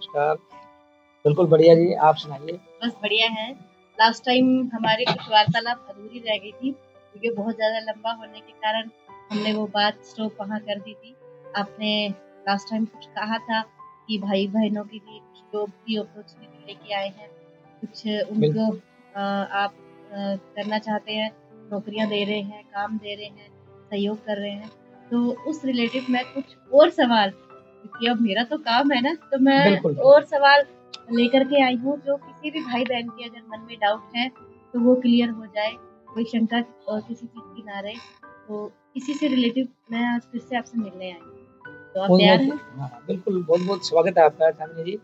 नमस्कार। बिल्कुल बढ़िया जी, आप सुनाइए? बस बढ़िया है। लास्ट टाइम हमारी कुछ वार्तालाप अधूरी रह गई थी, क्योंकि बहुत ज़्यादा लंबा होने के कारण हमने वो बात स्टॉप वहाँ कर दी थी। आपने लास्ट टाइम कुछ कहा था कि भाई-बहनों के लिए कुछ जॉब की अपॉर्चुनिटी लेके आए हैं, कुछ बिल्कुल। उनको आप करना चाहते हैं, नौकरियाँ दे रहे हैं, काम दे रहे हैं, सहयोग कर रहे हैं। तो उस रिलेटिव मैं कुछ और सवाल, क्योंकि अब मेरा तो काम है ना, तो मैं बिल्कुल, और सवाल लेकर के आई हूँ, जो किसी भी भाई-बहन के अगर मन में डाउट है, तो वो क्लियर हो जाए, कोई शंका किसी चीज़ की ना रहे। तो इसी से रिलेटिव मैं आज फिर से आपसे मिलने आई हूँ। तो आप तैयार बहुत-बहुत हैं? हाँ, बिल्कुल, बहुत-बहुत स्वागत है आपका चांदनी जी।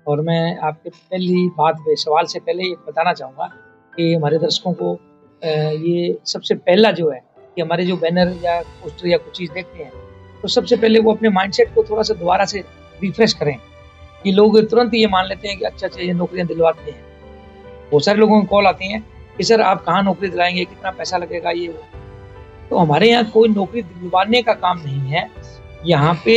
और मैं आपके पहली बात पे सवाल से पहले ये बताना चाहूँगा कि हमारे दर्शकों को ये सबसे पहला जो है कि हमारे जो बैनर या पोस्टर या कुछ चीज़ देखते हैं, तो सबसे पहले वो अपने माइंडसेट को थोड़ा-सा दोबारा से रिफ्रेश करें कि लोग तुरंत ये मान लेते हैं कि अच्छा-अच्छा ये नौकरियाँ दिलवाते हैं। बहुत सारे लोगों को कॉल आती हैं कि सर आप कहाँ नौकरी दिलाएँगे, कितना पैसा लगेगा ये वो। तो हमारे यहाँ कोई नौकरी दिलवाने का काम नहीं है। यहाँ पे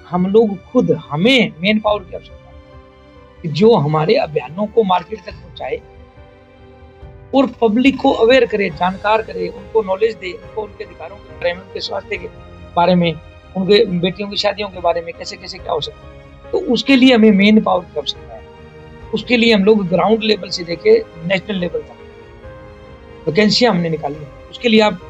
हम लोग खुद हमें मैन पावर की आवश्यकता है कि जो हमारे अभियानों को मार्केट तक पहुँचाए और पब्लिक को अवेयर करे, जानकार करे, उनको नॉलेज दे, उनको उनके अधिकारों के बारे में, उनके स्वास्थ्य के बारे में, उनके बेटियों की शादियों के बारे में कैसे-कैसे क्या हो सकता है। तो उसके लिए हमें मैन पावर की आवश्यकता है। उसके लिए हम लोग ग्राउंड लेवल से लेके नेशनल लेवल तक वैकेंसियाँ हमने निकाली हैं। उसके लिए आप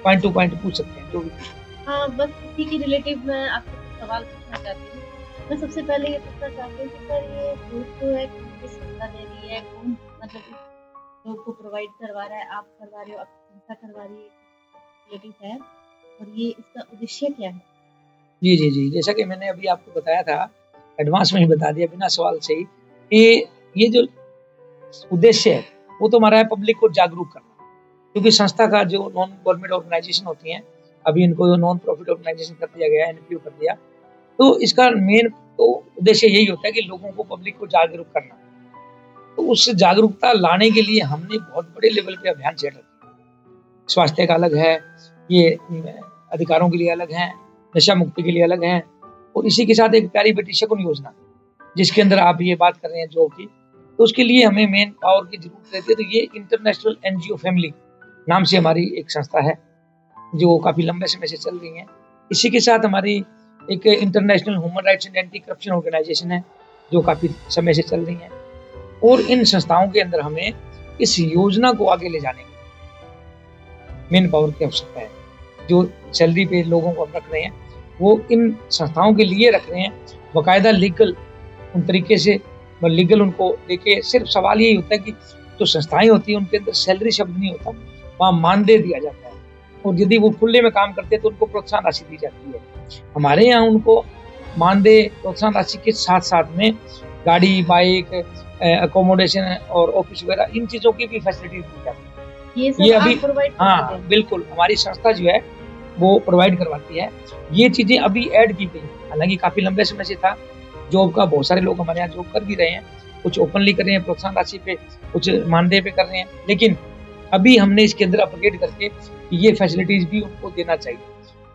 पॉइंट टू पॉइंट पूछ सकते हैं, जो भी पूछना। हाँ, बस इसी के रिलेटिव मैं आपसे कुछ सवाल पूछना चाहती हूँ। मैं सबसे पहले ये पूछना चाहती हूँ कि सर ये जॉब जो है किसकी संस्था दे रही है? कौन मतलब इस जॉब को प्रोवाइड करवा रहा है? आप करवा रहे हो, आपकी संस्था करवा रही है, रिलेटिव है? और ये इसका उद्देश्य क्या है? जी। जैसा कि मैंने अभी आपको बताया था, एडवांस में ही बता दिया बिना सवाल से ही कि ये जो उद्देश्य है, वो तो हमारा है पब्लिक को जागरूक करना। क्योंकि संस्था का जो नॉन गवर्नमेंट ऑर्गेनाइजेशन होती हैं, अभी इनको नॉन प्रॉफिट ऑर्गेनाइजेशन कर दिया गया है, एनपीओ कर दिया। तो इसका मेन तो उद्देश्य यही होता है कि लोगों को, पब्लिक को जागरूक करना। तो उस जागरूकता लाने के लिए हमने बहुत बड़े लेवल पे अभियान छेड़ रखे हैं। स्वास्थ्य का अलग है, ये अधिकारों के लिए अलग है, नशा मुक्ति के लिए अलग है और इसी के साथ एक प्यारी बेटी शगुन योजना, जिसके अंदर आप ये बात कर रहे हैं जॉब की, तो उसके लिए हमें मेन पावर की ज़रूरत रहती है। तो ये इंटरनेशनल एनजीओ फैमिली नाम से हमारी एक संस्था है, जो काफ़ी लंबे समय से चल रही है। इसी के साथ हमारी एक international human rights and anti corruption organisation है, जो काफ़ी समय से चल रही है। और इन संस्थाओं के अंदर हमें इस योजना को आगे ले जाने की मेन पावर की आवश्यकता है। जो सैलरी पे लोगों को हम रख रहे हैं, वो इन संस्थाओं के लिए रख रहे हैं, बाकायदा लीगल उन तरीके से लीगल उनको लेके सिर्फ सवाल यही होता है कि जो संस्थाएं होती हैं उनके अंदर सैलरी शब्द नहीं होता, वहाँ मानदेय दिया जाता है और यदि वो खुले में काम करते हैं तो उनको प्रोत्साहन राशि दी जाती है। हमारे यहाँ उनको मानदेय प्रोत्साहन राशि के साथ साथ में गाड़ी, बाइक, अकोमोडेशन और ऑफिस वगैरह इन चीज़ों की भी फैसिलिटी दी जाती है। ये सब ये अभी आप प्रोवाइड करवाते हाँ, हैं? बिल्कुल हमारी संस्था जो है वो प्रोवाइड करवाती है। ये चीज़ें अभी ऐड की गई, हालाँकि काफ़ी लंबे समय से था जॉब का, बहुत सारे लोग हमारे यहाँ जॉब कर भी रहे हैं, कुछ ओपनली कर रहे हैं प्रोत्साहन राशि पे, कुछ मानदेय पे कर रहे हैं। लेकिन अभी हमने इसके अंदर अपग्रेड करके ये फैसिलिटीज़ भी उनको देना चाहिए।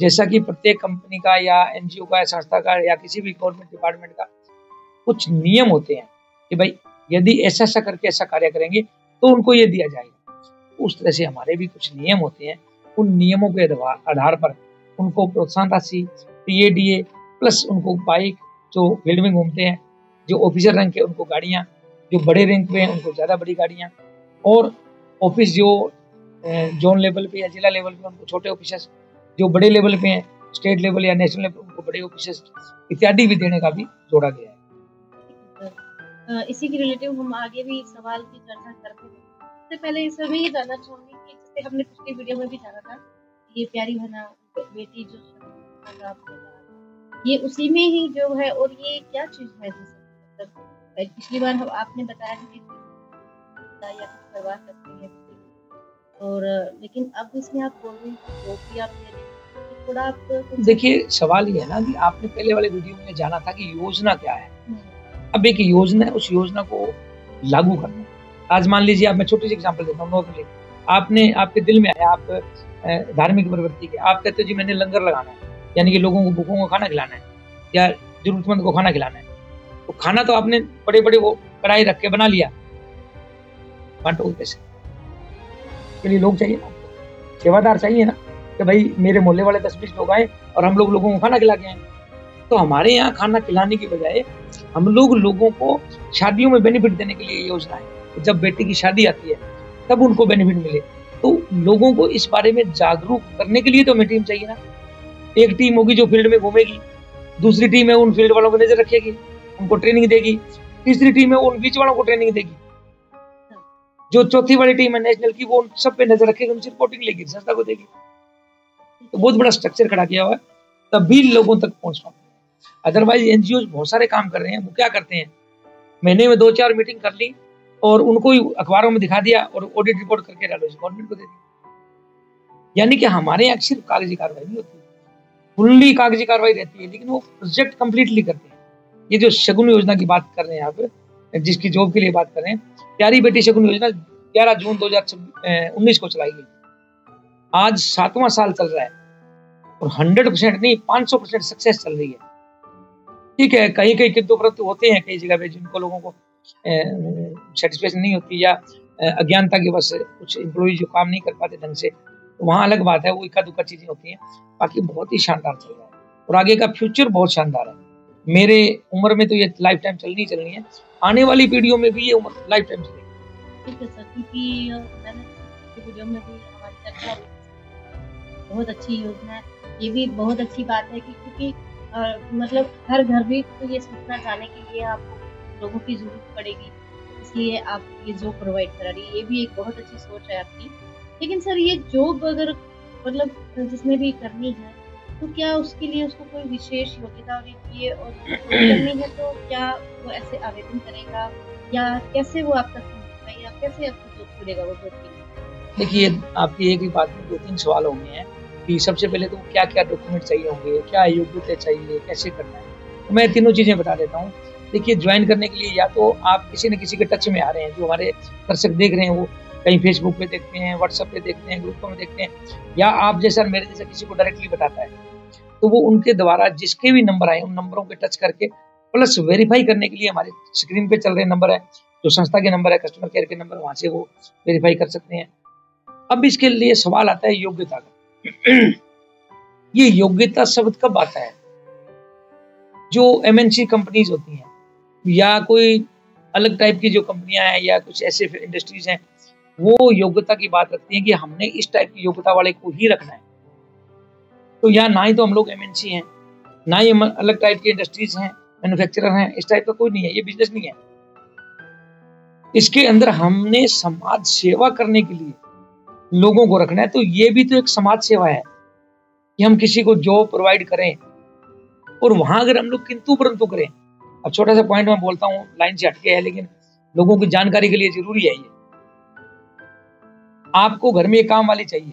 जैसा कि प्रत्येक कंपनी का या एनजीओ का या संस्था का या किसी भी गवर्नमेंट डिपार्टमेंट का कुछ नियम होते हैं कि भाई यदि ऐसा-ऐसा करके ऐसा कार्य करेंगे तो उनको ये दिया जाएगा। उस तरह से हमारे भी कुछ नियम होते हैं, उन नियमों के आधार पर उनको प्रोत्साहन राशि, पीएडीए प्लस उनको बाइक जो फील्ड में घूमते हैं, जो ऑफिसर रैंक के उनको गाड़ियाँ, जो बड़े रैंक पे हैं उनको ज़्यादा बड़ी गाड़ियाँ और ऑफिस जो जोन लेवल पे या जिला लेवल पे उनको छोटे ऑफिसर्स, जो बड़े लेवल पे हैं स्टेट लेवल या नेशनल लेवल उनको बड़े ऑफिसर्स इत्यादि भी देने का भी जोड़ा गया है। इसी के रिलेटिव हम आगे भी सवाल की चर्चा करते हैं। सबसे पहले इसमें मैं ये जानना चाहूँगी कि जैसे हमने पिछली वीडियो में भी जाना था, ये प्यारी बहना बेटी जो आपने कहा, ये उसी में ही जो है और ये क्या चीज़ है जैसे मतलब पिछली बार आपने बताया था कि या कुछ करवा सकते हैं और लेकिन अब इसमें आप बोल रहे हैं कि जॉब भी आप दे रहे हैं, थोड़ा आप देखिए सवाल ये है ना कि आपने पहले वाले वीडियो में जाना था कि योजना क्या है। अब एक योजना है, उस योजना को लागू करना है। आज मान लीजिए आप, मैं छोटी सी एग्जांपल देता हूँ, नॉर्मली आपने आपके दिल में आया, आप धार्मिक प्रवृत्ति के, आप कहते हो जी मैंने लंगर लगाना है, यानी कि लोगों को भूखों को खाना खिलाना है या जरूरतमंद को खाना खिलाना है। तो खाना तो आपने बड़े बड़े वो कढ़ाई रख के बना लिया, बांटोगे कैसे? के लिए लोग चाहिए ना, सेवादार चाहिए ना, कि भाई मेरे मोहल्ले वाले 10-20 लोग आए और हम लोगों को खाना खिला के आए। तो हमारे यहाँ खाना खिलाने की बजाय हम लोग लोगों को शादियों में बेनिफिट देने के लिए योजना है, जब बेटी की शादी आती है तब उनको बेनिफिट मिले। तो लोगों को इस बारे में जागरूक करने के लिए तो हमें टीम चाहिए ना। एक टीम होगी जो फील्ड में घूमेगी, दूसरी टीम है उन फील्ड वालों को नजर रखेगी, उनको ट्रेनिंग देगी, तीसरी टीम है उन बीच वालों को ट्रेनिंग देगी, जो चौथी वाली टीम है नेशनल की वो उन सब पे नजर रखेगी, उनसे रिपोर्टिंग लेगी, संस्था को देगी। तो बहुत बड़ा स्ट्रक्चर खड़ा किया हुआ है, तभी लोगों तक पहुंच पाते हैं। अदरवाइज एनजीओ बहुत सारे काम कर रहे हैं, वो क्या करते हैं, महीने में 2-4 मीटिंग कर ली और उनको ही अखबारों में दिखा दिया और ऑडिट रिपोर्ट करके डालो गवर्नमेंट को दे दी। यानी कि हमारे यहाँ सिर्फ कागजी कार्रवाई नहीं होती, फुल्ली कागजी कार्रवाई रहती है, लेकिन वो प्रोजेक्ट कंप्लीटली करते हैं। ये जो शगुन योजना की बात कर रहे हैं आप, जिसकी जॉब के लिए बात कर रहे हैं, प्यारी बेटी शगुन योजना 11 जून 2019 को चलाई गई, आज 7वां साल चल रहा है और 100% नहीं 500% सक्सेस चल रही है। ठीक है, कहीं कहीं किंतु परंतु होते हैं, कई जगह पे जिनको लोगों को सेटिस्फेक्शन नहीं होती या अज्ञानता की वजह से कुछ एम्प्लॉय जो काम नहीं कर पाते ढंग से, तो वहाँ अलग बात है, वो इक्का दुक्का चीजें होती हैं। बाकी बहुत ही शानदार चल रहा है और आगे का फ्यूचर बहुत शानदार है। मेरे उम्र में तो ये लाइफ टाइम चलनी है, आने वाली पीढ़ियों में भी ये उम्र लाइफ टाइम चलेगी। ठीक है सर, क्योंकि मैंने वीडियो में भी हमारी चर्चा बहुत अच्छी योजना है, ये भी बहुत अच्छी बात है कि क्योंकि मतलब हर घर में तो ये सूचना जाने के लिए आपको लोगों की जरूरत पड़ेगी, इसलिए आप ये जॉब प्रोवाइड करा रही है, ये भी एक बहुत अच्छी सोच है आपकी। लेकिन सर ये जॉब अगर मतलब जिसने भी करनी है तो क्या उसके लिए उसको कोई विशेष योग्यता होनी और करनी है, तो क्या वो ऐसे आवेदन करेगा या कैसे वो आप तक पहुंचेगा या कैसे आपको जॉब मिलेगा वो जॉब के लिए? देखिए, आपकी एक ही बात में 2-3 सवाल हो गए हैं कि सबसे पहले तो क्या क्या डॉक्यूमेंट चाहिए होंगे, क्या योग्यता चाहिए, कैसे करना है। तो मैं तीनों चीजें बता देता हूँ। देखिए, ज्वाइन करने के लिए या तो आप किसी न किसी के टच में आ रहे हैं, जो हमारे दर्शक देख रहे हैं वो कहीं फेसबुक पे देखते हैं, व्हाट्सएप पे देखते हैं, ग्रुपों में देखते हैं, या आप जैसा मेरे जैसा किसी को डायरेक्टली बताता है, तो वो उनके द्वारा जिसके भी नंबर आए उन नंबरों पे टच करके प्लस वेरीफाई करने के लिए हमारे स्क्रीन पे चल रहे नंबर है, जो संस्था के नंबर है, कस्टमर केयर के नंबर, वहां से वो वेरीफाई कर सकते हैं। अब इसके लिए सवाल आता है योग्यता का। ये योग्यता शब्द कब आता है? जो एमएनसी कंपनीज होती हैं या कोई अलग टाइप की जो कंपनियां हैं या कुछ ऐसे इंडस्ट्रीज हैं, वो योग्यता की बात रखती हैं कि हमने इस टाइप की योग्यता वाले को ही रखना है। तो यहाँ ना ही तो हम लोग एमएनसी हैं, ना ही अलग टाइप की इंडस्ट्रीज हैं, मैन्युफैक्चरर हैं, इस टाइप का कोई नहीं है, ये बिजनेस नहीं है। इसके अंदर हमने समाज सेवा करने के लिए लोगों को रखना है। तो ये भी तो एक समाज सेवा है कि हम किसी को जॉब प्रोवाइड करें, और वहां अगर हम लोग किंतु परंतु करें। अब छोटा सा पॉइंट मैं बोलता हूँ, लाइन से हटके है, लेकिन लोगों की जानकारी के लिए जरूरी है ये। आपको घर में एक काम वाली चाहिए,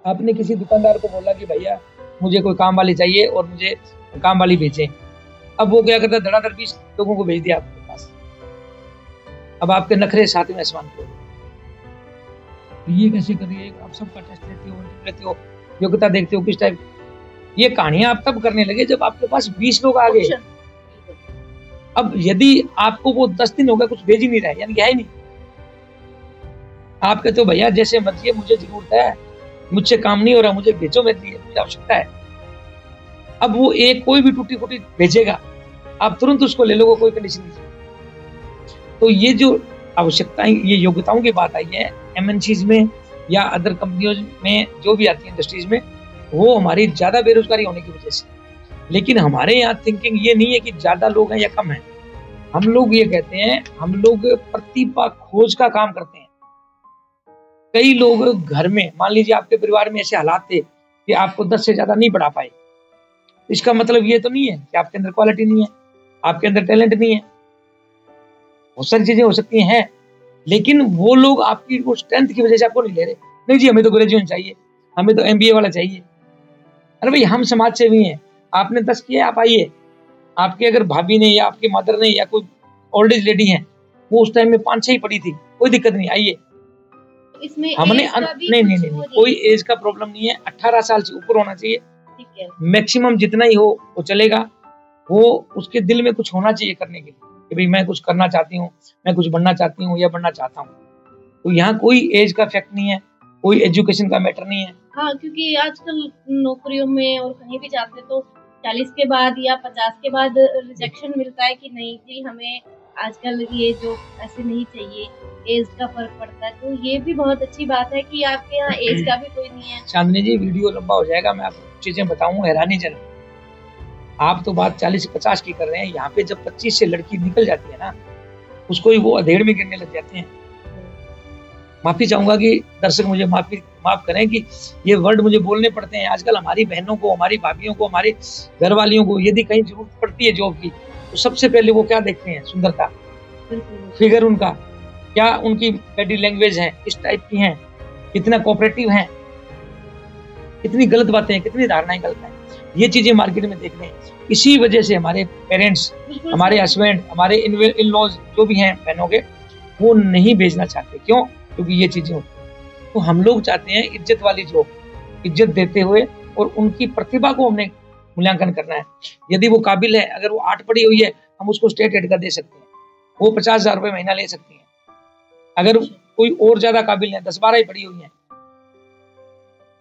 आपने किसी दुकानदार को बोला कि भैया मुझे कोई काम वाली चाहिए और मुझे काम वाली भेजें। अब वो क्या करता है, धड़ाधड़ 20 लोगों को भेज दिया आपके पास। अब आपके नखरे साथ में आसमान को, ये कैसे करिए, आप सबका टेस्ट लेते हो, योग्यता देखते हो किस टाइप। ये कहानियां आप तब करने लगे जब आपके पास 20 लोग आ गए। अब यदि आपको वो 10 दिन हो गए कुछ भेज ही नहीं रहा है, यानी कि है ही नहीं, आप कहते हो भैया जैसे मर्जी, मुझे जरूरत है, मुझसे काम नहीं हो रहा, मुझे भेजो, मेरे लिए मुझे आवश्यकता है। अब वो एक कोई भी टूटी फूटी भेजेगा, आप तुरंत उसको ले लो, कोई कंडीशन नहीं। तो ये जो आवश्यकताएं, ये योग्यताओं की बात आई है एमएनसीज में या अदर कंपनियों में जो भी आती है इंडस्ट्रीज में, वो हमारी ज्यादा बेरोजगारी होने की वजह से। लेकिन हमारे यहाँ थिंकिंग ये नहीं है कि ज्यादा लोग हैं या कम हैं। हम लोग ये कहते हैं, हम लोग प्रतिभा खोज का काम करते हैं। कई लोग घर में, मान लीजिए आपके परिवार में ऐसे हालात थे कि आपको 10 से ज्यादा नहीं पढ़ा पाए, इसका मतलब ये तो नहीं है कि आपके अंदर क्वालिटी नहीं है, आपके अंदर टैलेंट नहीं है। बहुत सारी चीजें हो सकती हैं, लेकिन वो लोग आपकी वो स्ट्रेंथ की वजह से आपको नहीं ले रहे। नहीं जी, हमें तो ग्रेजुएशन चाहिए, हमें तो एमबीए वाला चाहिए। अरे भाई, हम समाज सेवी हैं, आपने 10 किया, आप आइए। आपके अगर भाभी ने या आपके मदर ने या कोई ओल्ड एज लेडी है, वो उस टाइम में 5-6 ही पढ़ी थी, कोई दिक्कत नहीं, आइए। इसमें हमने नहीं, कोई एज का प्रॉब्लम नहीं है, 18 साल से ऊपर होना चाहिए, मैक्सिमम जितना ही हो वो चलेगा। वो उसके दिल में कुछ होना चाहिए करने के लिए कि भाई मैं कुछ करना चाहती हूँ, मैं कुछ बनना चाहती हूँ या बनना चाहता हूँ। तो यहाँ कोई एज का फैक्ट नहीं है, कोई एजुकेशन का मैटर नहीं है। हाँ, क्योंकि आजकल नौकरियों में और कहीं भी जाते तो 40 के बाद या 50 के बाद रिजेक्शन मिलता है कि नहीं जी हमें आजकल ये जो ऐसे नहीं चाहिए, एज का फर्क पड़ता है। तो ये भी बहुत अच्छी बात है कि आपके यहाँ एज का भी कोई नहीं है। चांदनी जी वीडियो लंबा हो जाएगा, मैं आपको चीजें बताऊं हैरानीजनक। आप तो बात 40 से 50 की कर रहे हैं, यहाँ पे जब 25 से लड़की निकल जाती है ना, उसको ही वो अधेड़ में गिरने लग जाते हैं। माफी चाहूंगा कि दर्शक मुझे माफ करें कि ये वर्ड मुझे बोलने पड़ते हैं। आजकल हमारी बहनों को, हमारी भाभियों को, हमारी घर वालियों को यदि कहीं जरूरत पड़ती है जॉब की, तो सबसे पहले वो क्या देखते हैं? सुंदरता, फिगर उनका, क्या उनकी बॉडी लैंग्वेज है, किस टाइप की हैं, कितना कोऑपरेटिव हैं। कितनी गलत बातें हैं, कितनी धारणाएं गलत हैं, ये चीजें मार्केट में देख रहे हैं। इसी वजह से हमारे पेरेंट्स, हमारे हस्बैंड, हमारे इन लॉज जो भी हैं बहनों के, वो नहीं भेजना चाहते। क्यों? क्योंकि ये चीजें होती हैं। तो हम लोग चाहते हैं इज्जत वाली जॉब, इज्जत देते हुए, और उनकी प्रतिभा को हमने मूल्यांकन करना है। यदि वो काबिल है, अगर वो 8 पढ़ी हुई है, हम उसको स्टेट हेड का दे सकते हैं, वो 50,000 रुपये महीना ले सकती है। अगर कोई और ज्यादा काबिल है, 10-12 ही पढ़ी हुई है,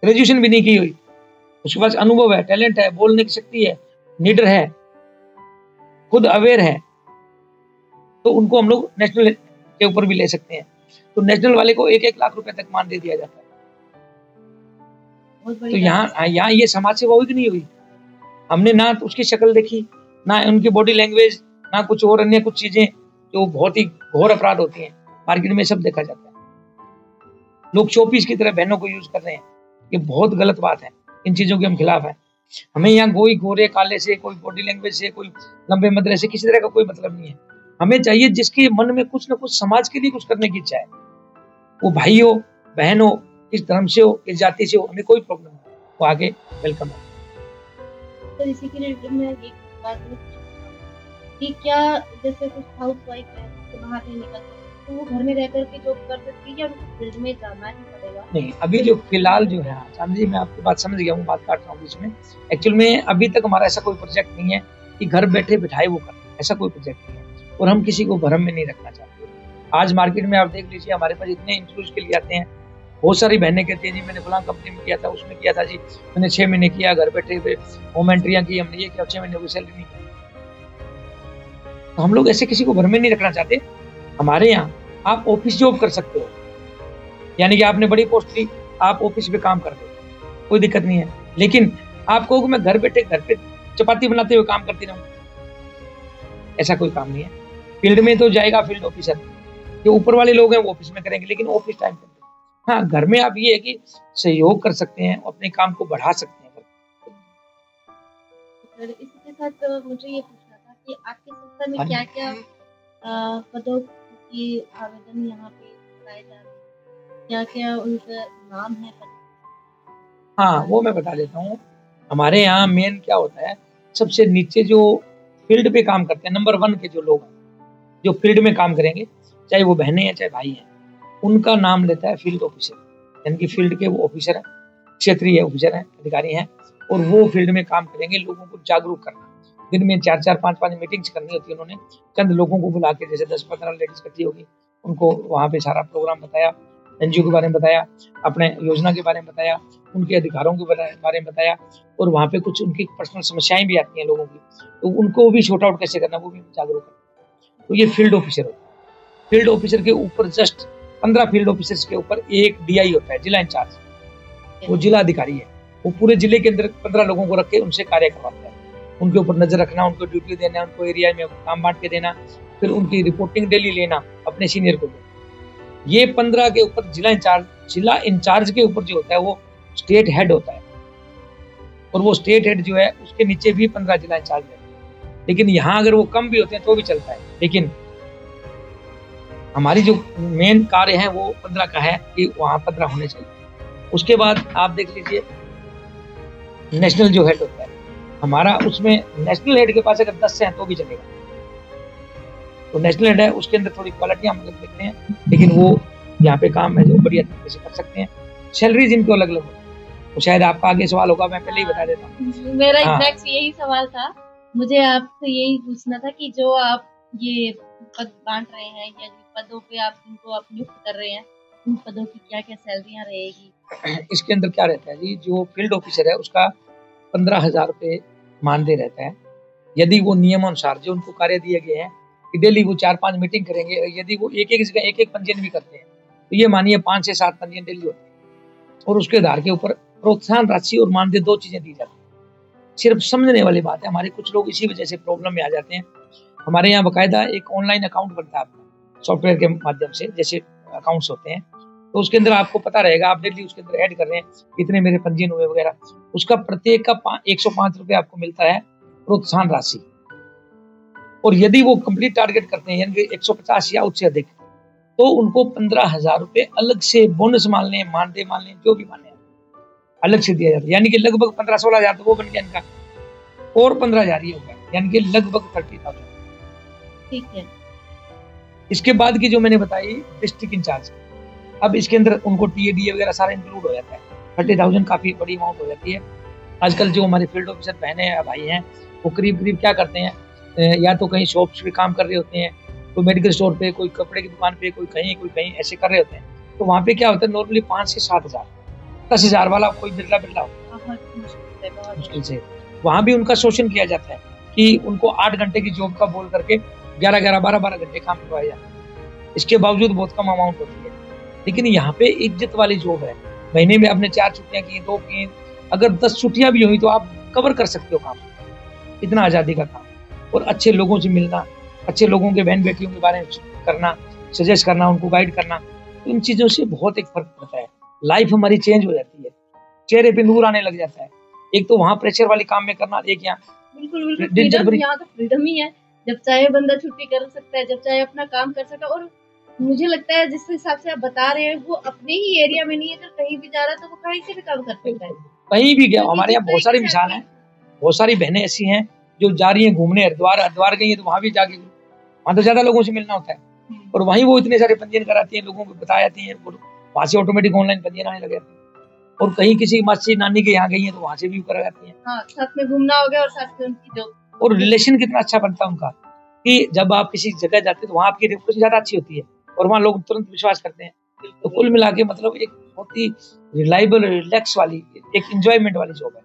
ग्रेजुएशन भी नहीं की हुई, उसके पास अनुभव है, टैलेंट है, बोलने की शक्ति है, लीडर है, खुद अवेयर है, तो उनको हम लोग नेशनल के ऊपर भी ले सकते हैं। तो नेशनल वाले को 1-1 लाख रुपए तक मान दे दिया जाता है। तो यहाँ ये समाज सेवा हुई कि नहीं हुई? हमने ना तो उसकी शक्ल देखी, ना उनकी बॉडी लैंग्वेज, ना कुछ और अन्य कुछ चीजें जो बहुत ही घोर अपराध होती हैं, मार्केट में सब देखा जाता है। लोग शोपीस की तरह बहनों को यूज कर रहे हैं, ये बहुत गलत बात है। इन चीजों के हम खिलाफ हैं। हमें यहाँ कोई गोरे काले से, कोई बॉडी लैंग्वेज से, कोई लंबे मदरे से, किसी तरह का कोई मतलब नहीं है। हमें चाहिए जिसके मन में कुछ ना कुछ समाज के लिए कुछ करने की इच्छा है, वो भाई हो, बहन हो, किस धर्म से हो, किस जाति से हो, हमें कोई प्रॉब्लम नहीं, वो आगे वेलकम है। तो इसी के लिए मैं एक बात कि क्या जैसे कुछ हाउस वाइफ है तो बाहर नहीं निकल सकते, तो वो घर में रहकर के जॉब कर सकती है या उनको फील्ड में जाना ही पड़ेगा? नहीं, अभी जो फिलहाल जो है, चांदी जी मैं आपकी बात समझ गया हूँ, बात काट रहा हूँ बीच में। एक्चुअल में अभी तक हमारा ऐसा कोई प्रोजेक्ट नहीं है कि घर बैठे बिठाए वो कर, ऐसा कोई प्रोजेक्ट नहीं है, और हम किसी को भरम में नहीं रखना चाहते। आज मार्केट में आप देख लीजिए, हमारे पास इतने इंटरव्यूज के लिए आते हैं, बहुत सारी बहनें कहती हैं जी मैंने फलां कंपनी में किया था, उसमें किया था जी, मैंने 6 महीने किया, घर बैठे हुए होम एंट्रियां की, हमने ये किया, 6 महीने की सैलरी नहीं की। तो हम लोग ऐसे किसी को भरम में नहीं रखना चाहते। हमारे यहाँ आप ऑफिस जॉब कर सकते हो, यानी कि आपने बड़ी पोस्ट ली, आप ऑफिस पे काम कर रहे हो, कोई दिक्कत नहीं है। लेकिन आप कहो कि मैं घर बैठे घर पे चपाती बनाते हुए काम करती रहूं, ऐसा कोई काम नहीं है। फील्ड में तो जाएगा फील्ड ऑफिसर, जो ऊपर वाले लोग हैं वो ऑफिस में करेंगे, लेकिन ऑफिस टाइम पे। हाँ, घर में आप ये है कि सहयोग कर सकते हैं, अपने काम को बढ़ा सकते हैं। इसी के साथ मुझे ये पूछना था कि आपके संस्था में क्या क्या पदों की आवेदन यहाँ पे कराए जा रहे हैं, क्या क्या उनका नाम है? हाँ, वो मैं बता देता हूँ। हमारे यहाँ मेन क्या होता है, सबसे नीचे जो फील्ड पे काम करते हैं, नंबर 1 के जो लोग हैं, जो फील्ड में काम करेंगे, चाहे वो बहनें हैं चाहे भाई हैं, उनका नाम लेता है फील्ड ऑफिसर, यानी कि फील्ड के वो ऑफिसर हैं, क्षेत्रीय ऑफिसर हैं, अधिकारी हैं, और वो फील्ड में काम करेंगे। लोगों को जागरूक करना, दिन में 4-4, 5-5 मीटिंग्स करनी होती है। उन्होंने चंद लोगों को बुला के, जैसे 10-15 लेडीज इकट्ठी होगी, उनको वहाँ पे सारा प्रोग्राम बताया, एनजीओ के बारे में बताया, अपने योजना के बारे में बताया, उनके अधिकारों के बारे में बताया, और वहाँ पे कुछ उनकी पर्सनल समस्याएं भी आती हैं लोगों की, तो उनको भी शॉर्ट आउट कैसे करना वो भी जागरूक करना। तो ये फील्ड ऑफिसर होता है। फील्ड ऑफिसर के ऊपर जस्ट 15 फील्ड ऑफिसर्स के ऊपर एक डीआई होता है, जिला इंचार्ज, वो जिला अधिकारी है। वो पूरे जिले के अंदर 15 लोगों को रख के उनसे कार्य करवाता है, उनके ऊपर नजर रखना, उनको ड्यूटी देना, उनको एरिया में काम बांट के देना, फिर उनकी रिपोर्टिंग डेली लेना अपने सीनियर को। ये 15 के ऊपर जिला इंचार्ज के ऊपर जो होता है वो स्टेट हेड होता है, और वो स्टेट हेड जो है उसके नीचे भी 15 जिला इंचार्ज है। लेकिन यहाँ अगर वो कम भी होते हैं तो भी चलता है, लेकिन हमारी जो मेन कार्य है वो 15 का है कि वहाँ 15 होने चाहिए। उसके बाद आप देख लीजिए नेशनल जो हेड होता है हमारा, उसमें नेशनल हेड के पास अगर 10 हैं तो भी चलेगा। तो नेशनल हेड है, उसके अंदर थोड़ी क्वालिटी हम लोग देखते हैं, लेकिन वो यहाँ पे काम है जो बढ़िया तरीके से कर सकते हैं। सैलरीज इनको अलग अलग होती है, तो शायद आपका आगे सवाल होगा, मैं पहले ही बता देता हूँ। मेरा नेक्स्ट यही सवाल था मुझे आपसे यही पूछना था कि जो आप ये पद बांट रहे हैं या जिन पदों पे आप जिनको आप नियुक्त कर रहे हैं, उन पदों की क्या-क्या सैलरियाँ रहेगी? इसके अंदर क्या रहता है जी, जो फील्ड ऑफिसर है उसका 15,000 रुपये मानदेय रहता है। यदि वो नियमानुसार जो उनको कार्य दिए गए हैं कि डेली वो 4-5 मीटिंग करेंगे, यदि वो एक-एक जगह एक-एक पंजीयन भी करते हैं, तो ये मानिए 5 से 7 पंजीयन डेली होते हैं और उसके आधार के ऊपर प्रोत्साहन राशि और मानदेय 2 चीज़ें दी जाती हैं। सिर्फ समझने वाली बात है, हमारे कुछ लोग इसी वजह से प्रॉब्लम में आ जाते हैं। हमारे यहाँ बाकायदा एक ऑनलाइन अकाउंट बनता है आपका सॉफ्टवेयर के माध्यम से, जैसे अकाउंट्स होते हैं, तो उसके अंदर आपको पता रहेगा, आप डेली उसके अंदर ऐड कर रहे हैं कितने मेरे पंजीयन हुए वगैरह, उसका प्रत्येक का 105 रुपये आपको मिलता है प्रोत्साहन राशि। और यदि वो कंप्लीट टारगेट करते हैं यानी कि 150 या उससे अधिक, तो उनको 15,000 रुपये अलग से बोनस मान लें, मानदेय मान लें, जो भी मान लें, अलग से दिया जाता है। यानी कि लगभग 15-16 हजार तो वो बन गया इनका, और 15,000 ये होगा, यानी कि लगभग 30,000। ठीक है। इसके बाद की जो मैंने बताई डिस्ट्रिक्ट इंचार्ज, अब इसके अंदर उनको टीएडीए वगैरह सारा इंक्लूड हो जाता है। 30,000 काफी बड़ी अमाउंट हो जाती है। आजकल जो हमारे फील्ड ऑफिसर बहने हैं भाई हैं, वो करीब करीब क्या करते हैं, या तो कहीं शॉप्स पे काम कर रहे होते हैं, कोई मेडिकल स्टोर पे, कोई कपड़े की दुकान पे, कोई कहीं ऐसे कर रहे होते हैं। तो वहाँ पे क्या होता है, नॉर्मली 5 से 7 हजार, 10 हजार वाला कोई बिरला बिरला होता है मुश्किल से। वहाँ भी उनका शोषण किया जाता है कि उनको 8 घंटे की जॉब का बोल करके 11-11, 12-12 घंटे काम करवाया जाता है। इसके बावजूद बहुत कम अमाउंट होती है। लेकिन यहाँ पे इज्जत वाली जॉब है। महीने में आपने 4 छुट्टियां की, 2 की, अगर 10 छुट्टियां भी हुई तो आप कवर कर सकते हो काम। इतना आज़ादी का काम, और अच्छे लोगों से मिलना, अच्छे लोगों के बहन बेटियों के बारे में करना, सजेस्ट करना, उनको गाइड करना, तो इन चीज़ों से बहुत एक फर्क पड़ता है। लाइफ हमारी चेंज हो जाती है, चेहरे पे नूर आने लग जाता है। एक तो वहाँ प्रेशर वाली काम में करना, एक यहाँ बिल्कुल फ्रीडम, यहाँ तो फ्रीडम ही है, जब चाहे बंदा छुट्टी कर सकता है, जब चाहे अपना काम कर सकता है। और मुझे लगता है जिस हिसाब से आप बता रहे हैं, वो अपने ही एरिया में नहीं है, अगर कहीं भी जा रहा है तो वो कहीं से भी काम कर सकता है, कहीं भी गया। हमारे यहाँ बहुत सारी मिसाल है, बहुत सारी बहनें ऐसी हैं जो जा रही हैं घूमने, हरिद्वार गई है तो वहाँ भी जाके, वहाँ तो ज्यादा लोगों से मिलना होता है, और वहीं वो इतने सारे पंजीयन कराती हैं, लोगों को बता जाती हैं, वहाँ से ऑटोमेटिक ऑनलाइन पंजीयन आने लगे। और कहीं किसी मासी नानी के यहाँ गई है तो वहाँ से भी करा जाती है। हाँ, साथ में घूमना हो गया और साथ में उनकी जो, और रिलेशन कितना अच्छा बनता है उनका, कि जब आप किसी जगह जाते हैं तो वहाँ आपकी रेपुटेशन ज्यादा अच्छी होती है और वहाँ लोग तुरंत विश्वास करते हैं। तो कुल मिला के मतलब एक बहुत ही रिलायबल, रिलैक्स वाली, एक इंजॉयमेंट वाली जॉब है।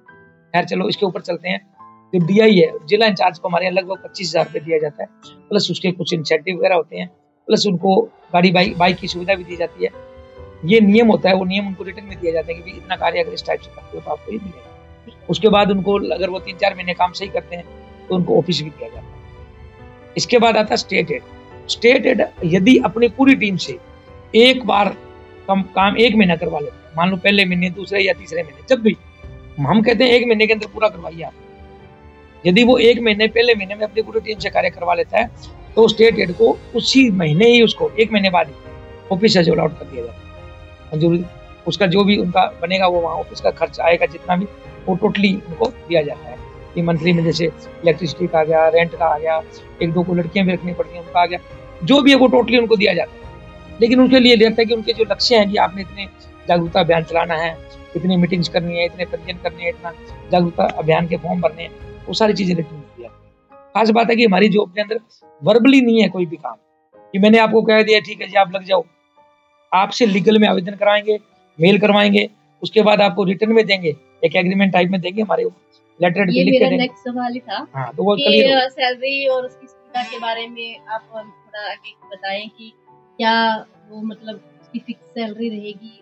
खैर चलो इसके ऊपर चलते हैं। जो डीआई है, जिला इंचार्ज को हमारे यहाँ लगभग 25,000 रुपये दिया जाता है, प्लस उसके कुछ इंसेंटिव वगैरह होते हैं, प्लस उनको गाड़ी बाइक की सुविधा भी दी जाती है। ये नियम होता है, वो नियम उनको रिटर्न में दिया जाता है कि भाई इतना कार्य अगर इस टाइप से करते हो तो आपको ये मिलेगा। उसके बाद उनको अगर वो 3-4 महीने काम सही करते हैं तो उनको ऑफिस भी दिया जाता है। इसके बाद आता है स्टेट एड। स्टेट एड यदि अपनी पूरी टीम से एक बार काम 1 महीना करवा लेते हैं, मान लो पहले महीने, दूसरे या तीसरे महीने, जब भी हम कहते हैं 1 महीने के अंदर पूरा करवाइए आप, यदि वो 1 महीने पहले महीने में अपनी पूरी टीम से कार्य करवा लेता है तो स्टेट एड को उसी महीने ही, उसको 1 महीने बाद ही ऑफिस से अलॉट कर दिया जाता है मंजूरी। उसका जो भी उनका बनेगा वो वहाँ ऑफिस का खर्च आएगा जितना भी, वो टोटली उनको दिया जाता है। ये मंथली में जैसे इलेक्ट्रिसिटी का आ गया, रेंट का आ गया, 1-2 को लड़कियां भी रखनी पड़ती हैं उनका आ गया, जो भी है वो टोटली उनको दिया जाता है। लेकिन उनके लिए रहता है कि उनके जो लक्ष्य हैं कि आपने इतने जागरूकता अभियान चलाना है, इतनी मीटिंग्स करनी है, इतने पंजीयन करने हैं, इतना जागरूकता अभियान के फॉर्म भरने हैं, वो सारी चीजें रिटर्न में दिया। खास बात है कि हमारी जॉब के अंदर वर्बली नहीं है कोई भी काम कि मैंने आपको कह दिया ठीक है जी आप लग जाओ। आपसे लीगल में आवेदन कराएंगे, मेल करवाएंगे, उसके बाद आपको रिटर्न में देंगे, एक एग्रीमेंट टाइप में देंगे, हमारे लेटर ये मेरा नेक्स्ट सवाल ही था। हाँ, तो वो सैलरी और उसकी सुविधा के बारे में आप थोड़ा आगे बताएं कि क्या वो मतलब उसकी फिक्स सैलरी रहेगी,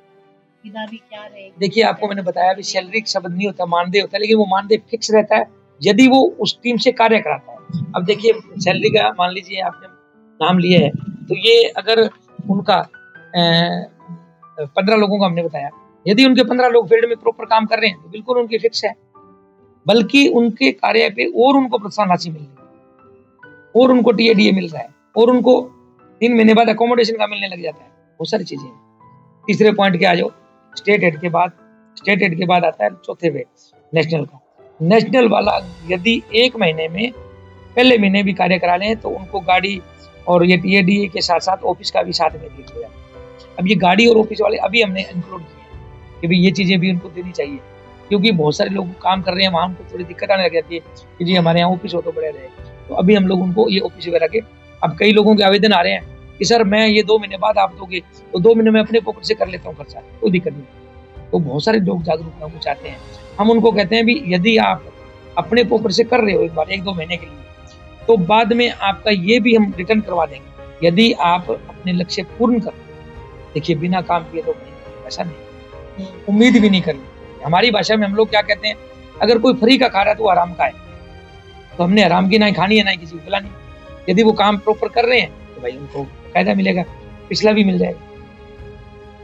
सुविधा भी क्या रहेगी? देखिए आपको मैंने बताया अभी सैलरी शब्द नहीं होता, मानदेय होता है, लेकिन वो मानदेय फिक्स रहता है यदि वो उस टीम से कार्य कराता है। अब देखिए सैलरी का मान लीजिए आपने नाम लिया है, तो ये अगर उनका 15 लोगों का हमने बताया, यदि उनके 15 लोग फील्ड में प्रॉपर काम कर रहे हैं तो बिल्कुल उनकी फिक्स है, बल्कि उनके कार्य पे और उनको प्रोत्साहन राशि मिल रही है, और उनको टीएडीए मिल रहा है, और उनको 3 महीने बाद अकोमोडेशन का मिलने लग जाता है, बहुत सारी चीजें। तीसरे पॉइंट के आ जाओ, स्टेट एड के बाद आता है चौथे पे नेशनल का। नेशनल वाला यदि 1 महीने में पहले महीने भी कार्य करा लें तो उनको गाड़ी और ये टीएडीए के साथ साथ ऑफिस का भी साथ में दे दिया जाता है। अब ये गाड़ी और ऑफिस वाले अभी हमने इंक्लूड किए हैं कि भाई ये चीजें भी उनको देनी चाहिए, क्योंकि बहुत सारे लोग काम कर रहे हैं वहाँ उनको थोड़ी दिक्कत आने लग जाती है कि जी हमारे यहाँ ऑफिस हो तो बढ़िया रहे। तो अभी हम लोग उनको ये ऑफिस वगैरह के, अब कई लोगों के आवेदन आ रहे हैं कि सर मैं ये 2 महीने बाद आप दोगे तो 2 महीने में अपने पॉकेट से कर लेता हूँ खर्चा, कोई दिक्कत नहीं। तो बहुत सारे लोग जागरूकता को चाहते हैं। हम उनको कहते हैं भी यदि आप अपने पॉकेट से कर रहे हो एक बार 1-2 महीने के लिए, तो बाद में आपका ये भी हम रिटर्न करवा देंगे यदि आप अपने लक्ष्य पूर्ण कर। देखिए बिना काम किए तो ऐसा नहीं, उम्मीद भी नहीं करनी। हमारी भाषा में हम लोग क्या कहते हैं, अगर कोई फ्री का खा रहा है तो आराम का है, तो हमने आराम की ना ही खानी है ना ही किसी को खिलानी। यदि वो काम प्रॉपर कर रहे हैं तो भाई उनको फायदा मिलेगा, पिछला भी मिल जाएगा।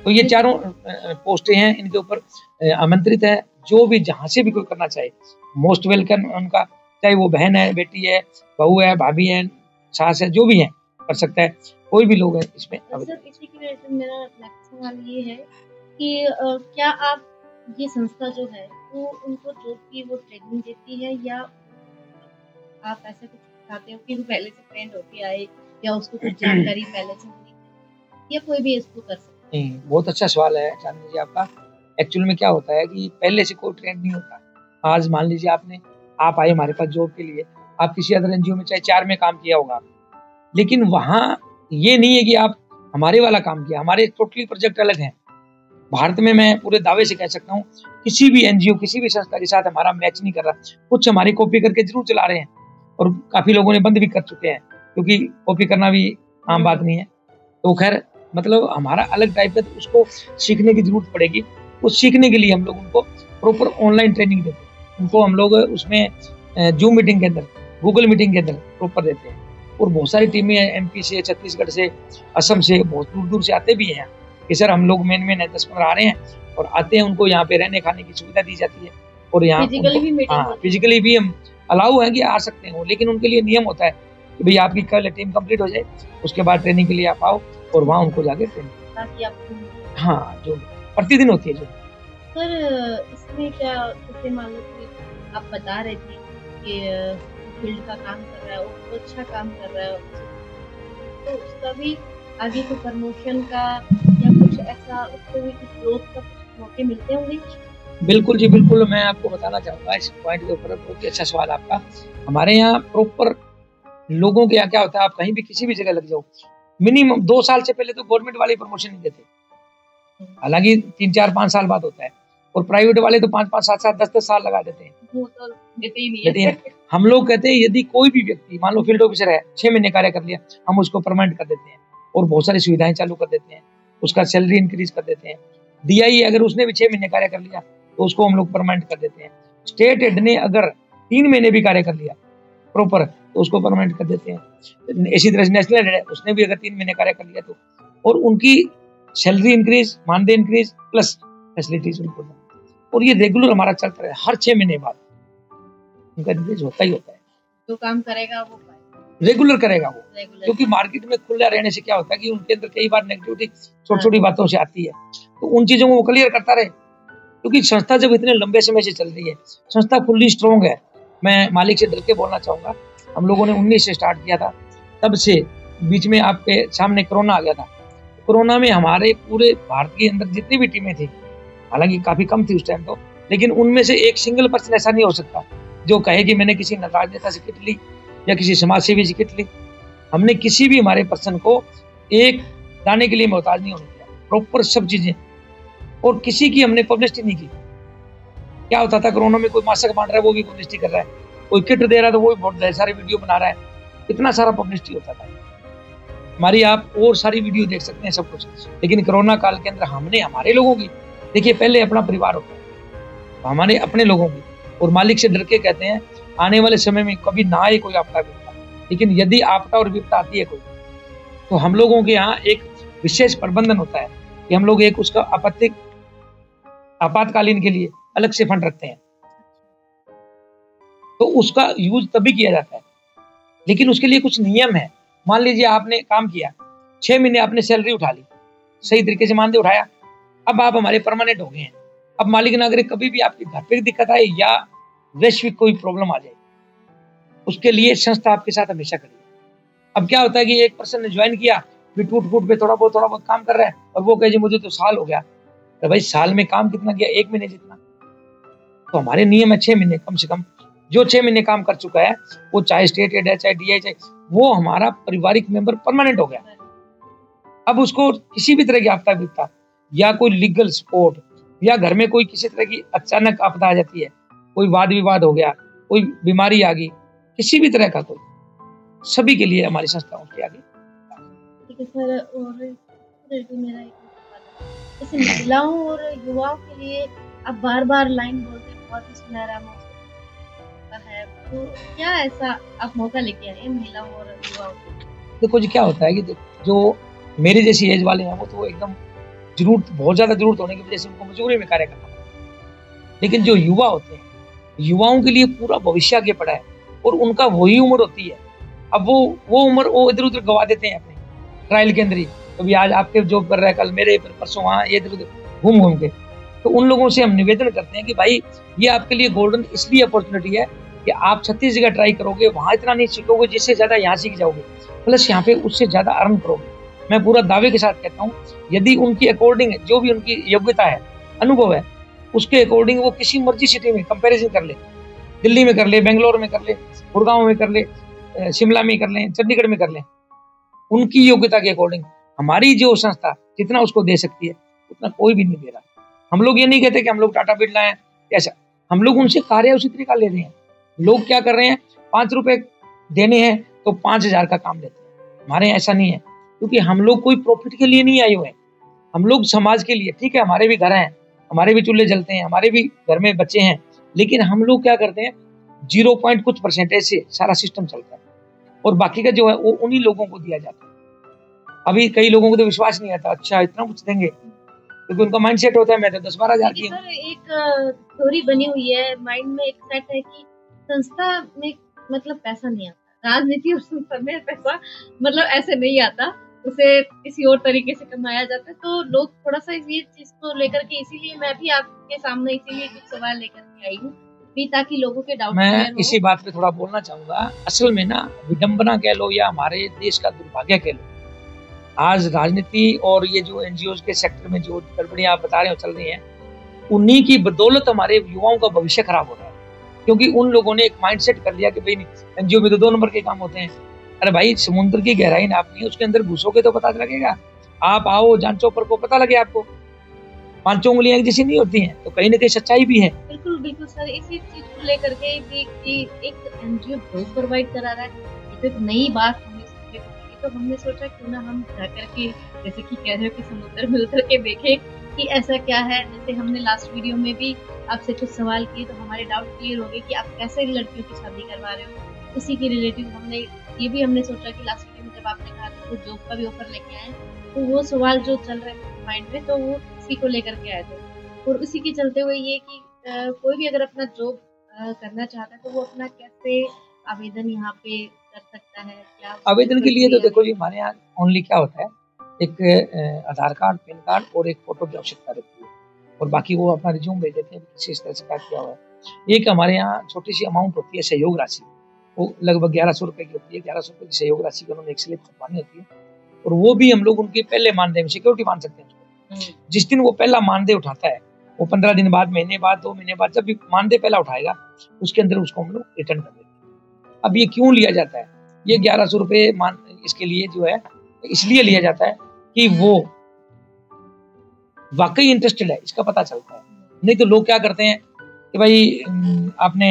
तो ये चारों पोस्टें हैं, इनके ऊपर आमंत्रित है जो भी जहाँ से भी कोई करना चाहे, मोस्ट वेलकम उनका, चाहे वो बहन है, बेटी है, बहू है, भाभी है, सास है, जो भी है कर सकता है, कोई भी लोग है इसमें। सर इसी की वजह से मेरा नेक्स्ट सवाल ये है कि क्या आप ये संस्था जो है वो उनको जॉब की वो ट्रेनिंग देती है, या आप ऐसा कुछ सिखाते हो कि वो पहले से ट्रेंड होके आए, या उसको कुछ जानकारी पहले से होनी चाहिए, या कोई भी इसको कर सकता है? बहुत अच्छा सवाल है चांदनी जी आपका। एक्चुअल में क्या होता है कि पहले से कोई ट्रेंड नहीं होता। आज मान लीजिए आप आए हमारे पास जॉब के लिए, आप किसी अदर एनजीओ में चाहे 4 में काम किया होगा, लेकिन वहाँ ये नहीं है कि आप हमारे वाला काम किया, हमारे टोटली प्रोजेक्ट अलग हैं। भारत में मैं पूरे दावे से कह सकता हूँ किसी भी एनजीओ किसी भी संस्था के साथ हमारा मैच नहीं कर रहा। कुछ हमारी कॉपी करके जरूर चला रहे हैं और काफी लोगों ने बंद भी कर चुके हैं, क्योंकि कॉपी करना भी आम बात नहीं है। तो खैर मतलब हमारा अलग टाइप है, तो उसको सीखने की जरूरत पड़ेगी। उस सीखने के लिए हम लोग उनको प्रॉपर ऑनलाइन ट्रेनिंग देते हैं। उनको हम लोग उसमें जूम मीटिंग के अंदर, गूगल मीटिंग के अंदर प्रॉपर देते हैं। और बहुत सारी टीमें एमपी से, छत्तीसगढ़ से, असम से, बहुत दूर दूर से आते भी हैं कि सर हम लोग मेन 10-15 आ रहे हैं, और आते हैं उनको यहाँ पे रहने खाने की सुविधा दी जाती है। और यहाँ फिजिकली भी हम अलाउ है कि आ सकते हो, लेकिन उनके लिए नियम होता है कि भाई आपकी कल टीम कंप्लीट हो जाए, उसके बाद ट्रेनिंग के लिए आप आओ और वहाँ उनको जाके ट्रेनिंग, हाँ जो प्रतिदिन होती है। जो सर इसमें क्या, जैसे मान लो कि आप बता रहे थे कि फील्ड का काम कर रहा है और वो अच्छा काम कर रहा है, तो उसका भी आगे को प्रमोशन का या कुछ ऐसा उसको भी कुछ ग्रोथ का मौके मिलते होंगे? बिल्कुल जी बिल्कुल, मैं आपको बताना चाहूँगा इस पॉइंट के ऊपर। बहुत ही अच्छा सवाल आपका। हमारे यहाँ प्रॉपर लोगों के यहाँ क्या होता है, आप कहीं भी किसी भी जगह लग जाओ, मिनिमम 2 साल से पहले तो गवर्नमेंट वाले प्रमोशन नहीं देते, हालांकि 3-4-5 साल बाद होता है। और प्राइवेट वाले तो 5-5, 7-7, 10-10 साल लगा देते हैं, वो तो देते ही नहीं है। हम लोग कहते हैं यदि कोई भी व्यक्ति मान लो फील्ड ऑफिसर है, 6 महीने कार्य कर लिया, हम उसको परमानेंट कर देते हैं और बहुत सारी सुविधाएं चालू कर देते हैं, उसका सैलरी इंक्रीज कर देते हैं। DI अगर उसने भी 6 महीने कार्य कर लिया तो उसको हम लोग परमानेंट कर देते हैं। स्टेट हेड ने अगर 3 महीने भी कार्य कर लिया प्रॉपर तो उसको परमानेंट कर देते हैं। इसी तरह से नेशनल हेड है, उसने भी अगर 3 महीने कार्य कर लिया तो, और उनकी सैलरी इंक्रीज, मानदेय इंक्रीज प्लस फैसिलिटीज उनको, और ये रेगुलर हमारा चलता है। हर 6 महीने बाद उनका इंक्रीज होता ही होता है। जो काम करेगा वो रेगुलर करेगा वो, क्योंकि मार्केट में खुला रहने से क्या होता है कि उनके अंदर कई बार नेगेटिविटी छोटी-छोटी बातों से आती है, तो उन चीजों को वो क्लियर करता रहे। क्योंकि संस्था जब इतने लंबे समय से चल रही है, संस्था फुल्ली स्ट्रॉन्ग है। मैं मालिक से डर के बोलना चाहूंगा, हम लोगों ने 19 से स्टार्ट किया था, तब से बीच में आपके सामने कोरोना आ गया था। कोरोना में हमारे पूरे भारत के अंदर जितनी भी टीमें थी, हालांकि काफी कम थी उस टाइम तो, लेकिन उनमें से एक सिंगल पर्सन ऐसा नहीं हो सकता जो कहे कि मैंने किसी राजनेता से किट ली या किसी समाज सेवी से किट ली। हमने किसी भी हमारे पर्सन को एक दाने के लिए मोहताज नहीं होने दिया, प्रॉपर सब चीजें, और किसी की हमने पब्लिसिटी नहीं की। क्या होता था कोरोना में, कोई मास्क बांट रहा है वो भी पब्लिसिटी कर रहा है, कोई किट दे रहा है तो वो भी बहुत ढेर सारे वीडियो बना रहा है, इतना सारा पब्लिसिटी होता था हमारी। आप और सारी वीडियो देख सकते हैं सब कुछ, लेकिन कोरोना काल के अंदर हमने हमारे लोगों की, देखिए पहले अपना परिवार होता है, तो हमारे अपने लोगों की, और मालिक से डर के कहते हैं आने वाले समय में कभी ना आए कोई आपदा विपदा, लेकिन यदि आपदा और विपदा आती है कोई, तो हम लोगों के यहाँ एक विशेष प्रबंधन होता है कि हम लोग एक उसका आपातकालीन के लिए अलग से फंड रखते हैं, तो उसका यूज तभी किया जाता है। लेकिन उसके लिए कुछ नियम है। मान लीजिए आपने काम किया, 6 महीने आपने सैलरी उठा ली, सही तरीके से मानदेय उठाया, अब आप हमारे परमानेंट हो गए हैं। अब मालिक ना अगर कभी भी आपके घर पे दिक्कत आए या वैश्विक कोई प्रॉब्लम आ जाए, उसके लिए संस्था आपके साथ हमेशा खड़ी है। अब क्या होता है कि एक पर्सन ने ज्वाइन किया, फिर टूट पे थोड़ा बहुत काम कर रहा है, और वो कहे जी मुझे तो साल हो गया। तो भाई साल में काम कितना किया? 1 महीने जितना। तो हमारे नियम है 6 महीने कम से कम। जो 6 महीने काम कर चुका है, वो चाहे स्टेट एड है, चाहे DI, चाहे वो हमारा पारिवारिक मेंबर परमानेंट हो गया। अब उसको किसी भी तरह की आपदा विपदा या कोई लीगल सपोर्ट या घर में कोई किसी तरह की अचानक आपदा आ जाती है, कोई वाद विवाद हो गया, कोई बीमारी आ गई, किसी भी तरह का कोई, सभी के लिए हमारी संस्थाओं के आगे। ठीक है सर, और मेरा एक सवाल है, जैसे महिलाओं और युवाओं के लिए आप बार-बार लाइन बोलते हैं, बहुत ही सुनहरा मौका है, तो क्या ऐसा आप मौका लेके आए हैं महिलाओं और युवाओं के लिए? देखो जी, क्या होता है कि जो मेरे जैसी एज वाले हैं वो तो एकदम बहुत ज्यादा जरूरत होने की वजह से उनको मजबूरी में कार्य करना पड़ता है। लेकिन जो युवा होते हैं, युवाओं के लिए पूरा भविष्य आगे पड़ा है और उनका वही उम्र होती है। अब वो उम्र वो इधर उधर गवा देते हैं अपने ट्रायल के अंदर ही। कभी आज आपके जॉब कर रहा है, कल मेरे, परसों वहाँ, ये इधर उधर घूम के। तो उन लोगों से हम निवेदन करते हैं कि भाई ये आपके लिए गोल्डन इसलिए अपॉर्चुनिटी है कि आप 36 जगह ट्राई करोगे, वहाँ इतना नहीं सीखोगे जिससे ज्यादा यहाँ सीख जाओगे, प्लस यहाँ पे उससे ज्यादा अर्न करोगे। मैं पूरा दावे के साथ कहता हूँ, यदि उनकी अकॉर्डिंग जो भी उनकी योग्यता है, अनुभव है, उसके अकॉर्डिंग वो किसी मर्जी सिटी में कंपैरिजन कर ले, दिल्ली में कर ले, बेंगलोर में कर ले, गुड़गांव में कर ले, शिमला में कर ले, चंडीगढ़ में कर ले, उनकी योग्यता के अकॉर्डिंग हमारी जो संस्था जितना उसको दे सकती है उतना कोई भी नहीं दे रहा। हम लोग ये नहीं कहते कि हम लोग टाटा बिरला हैं, ऐसा हम लोग उनसे कार्य उसी तरीका ले रहे हैं। लोग क्या कर रहे हैं, 5 रुपए देने हैं तो 5,000 का काम लेते हैं। हमारे ऐसा नहीं है, क्योंकि हम लोग कोई प्रॉफिट के लिए नहीं आए हुए हैं, हम लोग समाज के लिए। ठीक है, हमारे भी घर हैं, हमारे भी चूल्हे जलते हैं, हमारे भी घर में बच्चे हैं, लेकिन हम लोग क्या करते हैं, 0 कुछ % से सारा सिस्टम चलता है और बाकी का जो है वो उन्हीं लोगों को दिया जाता है। अभी कई लोगों को तो विश्वास नहीं आता, अच्छा इतना कुछ देंगे, क्योंकि उनका माइंड सेट होता है मैं तो 10-12 हज़ार की। सर एक थ्योरी बनी हुई है माइंड में, एक सेट है कि संस्था में मतलब पैसा नहीं आता, राजनीति और संस्था में पैसा मतलब ऐसे नहीं आता, उसे किसी और तरीके से कमाया जाता है। तो लोग थोड़ा सा ये चीज को लेकर के, इसीलिए मैं भी आपके सामने इसीलिए कुछ सवाल लेकर के आई हूँ भी, ताकि लोगों के डाउट मैं इसी बात पे थोड़ा बोलना चाहूंगा। असल में ना, विडंबना कह लो या हमारे देश का दुर्भाग्य कह लो, आज राजनीति और ये जो NGOs के सेक्टर में जो गड़बड़ियां आप बता रहे हो चल रही हैं, उन्हीं की बदौलत हमारे युवाओं का भविष्य खराब हो रहा है। क्योंकि उन लोगों ने एक माइंडसेट कर लिया कि भाई NGO में तो 2 नंबर के काम होते हैं। अरे भाई, समुद्र की गहराई नापनी है, उसके अंदर घुसोगे तो पता लगेगा। आप आओ जांचो पर को पता लगे आपको, 5 उंगलियां जैसी नहीं होती हैं, तो कहीं ना कहीं सच्चाई भी है। बिल्कुल बिल्कुल सर, इसी चीज को लेकर के भी कि एक NGO जॉब प्रोवाइड करा रहा है, ये तो नई बात हमें सुनने को मिली। तो हमने सोचा क्यों ना हम जाकर के, जैसे कि कह रहे हो कि समुद्र में उतर के देखें कि ऐसा क्या है। जैसे हमने लास्ट वीडियो में भी आपसे कुछ सवाल किए तो हमारे डाउट क्लियर हो गए कि आप कैसे लड़कियों की शादी करवा रहे हो। उसी के रिलेटिव हमने सोचा कि लास्ट वीडियो में जब आपने कहा तो जॉब का भी ऑफर लेके आए, तो वो सवाल जो चल रहे थे माइंड में, तो वो उसी को लेकर के आए थे। और उसी के चलते हुए ये कि कोई भी अगर अपना जॉब करना चाहता है तो वो अपना कैसे आवेदन यहाँ पे कर सकता है, क्या आवेदन के लिए? तो देखो जी, हमारे यहाँ ओनली क्या होता है, एक आधार कार्ड, पैन कार्ड और एक फोटो की आवश्यकता रहती है, और बाकी वो अपना रिज्यूम भेज देते हैं किस तरह से क्या किया हुआ है। एक हमारे यहाँ छोटी सी अमाउंट होती है सहयोग राशि, वो लगभग 1100 रुपए की होती है। 1100 रुपए की सहयोग राशि की उन्होंने एक स्लिप छपवानी होती है, और वो भी हम लोग उनके पहले मानदेय में सिक्योरिटी मान सकते हैं उसको। जिस दिन वो पहला मानदेय उठाता है, वो 15 दिन बाद, महीने बाद, 2 महीने बाद, जब भी मानदेय पहला उठाएगा उसके अंदर उसको हम लोग रिटर्न कर देते हैं। अब ये क्यों लिया जाता है? ये 1100 रुपए इसके लिए जो है इसलिए लिया जाता है कि वो वाकई इंटरेस्टेड है, इसका पता चलता है। नहीं तो लोग क्या करते हैं कि भाई आपने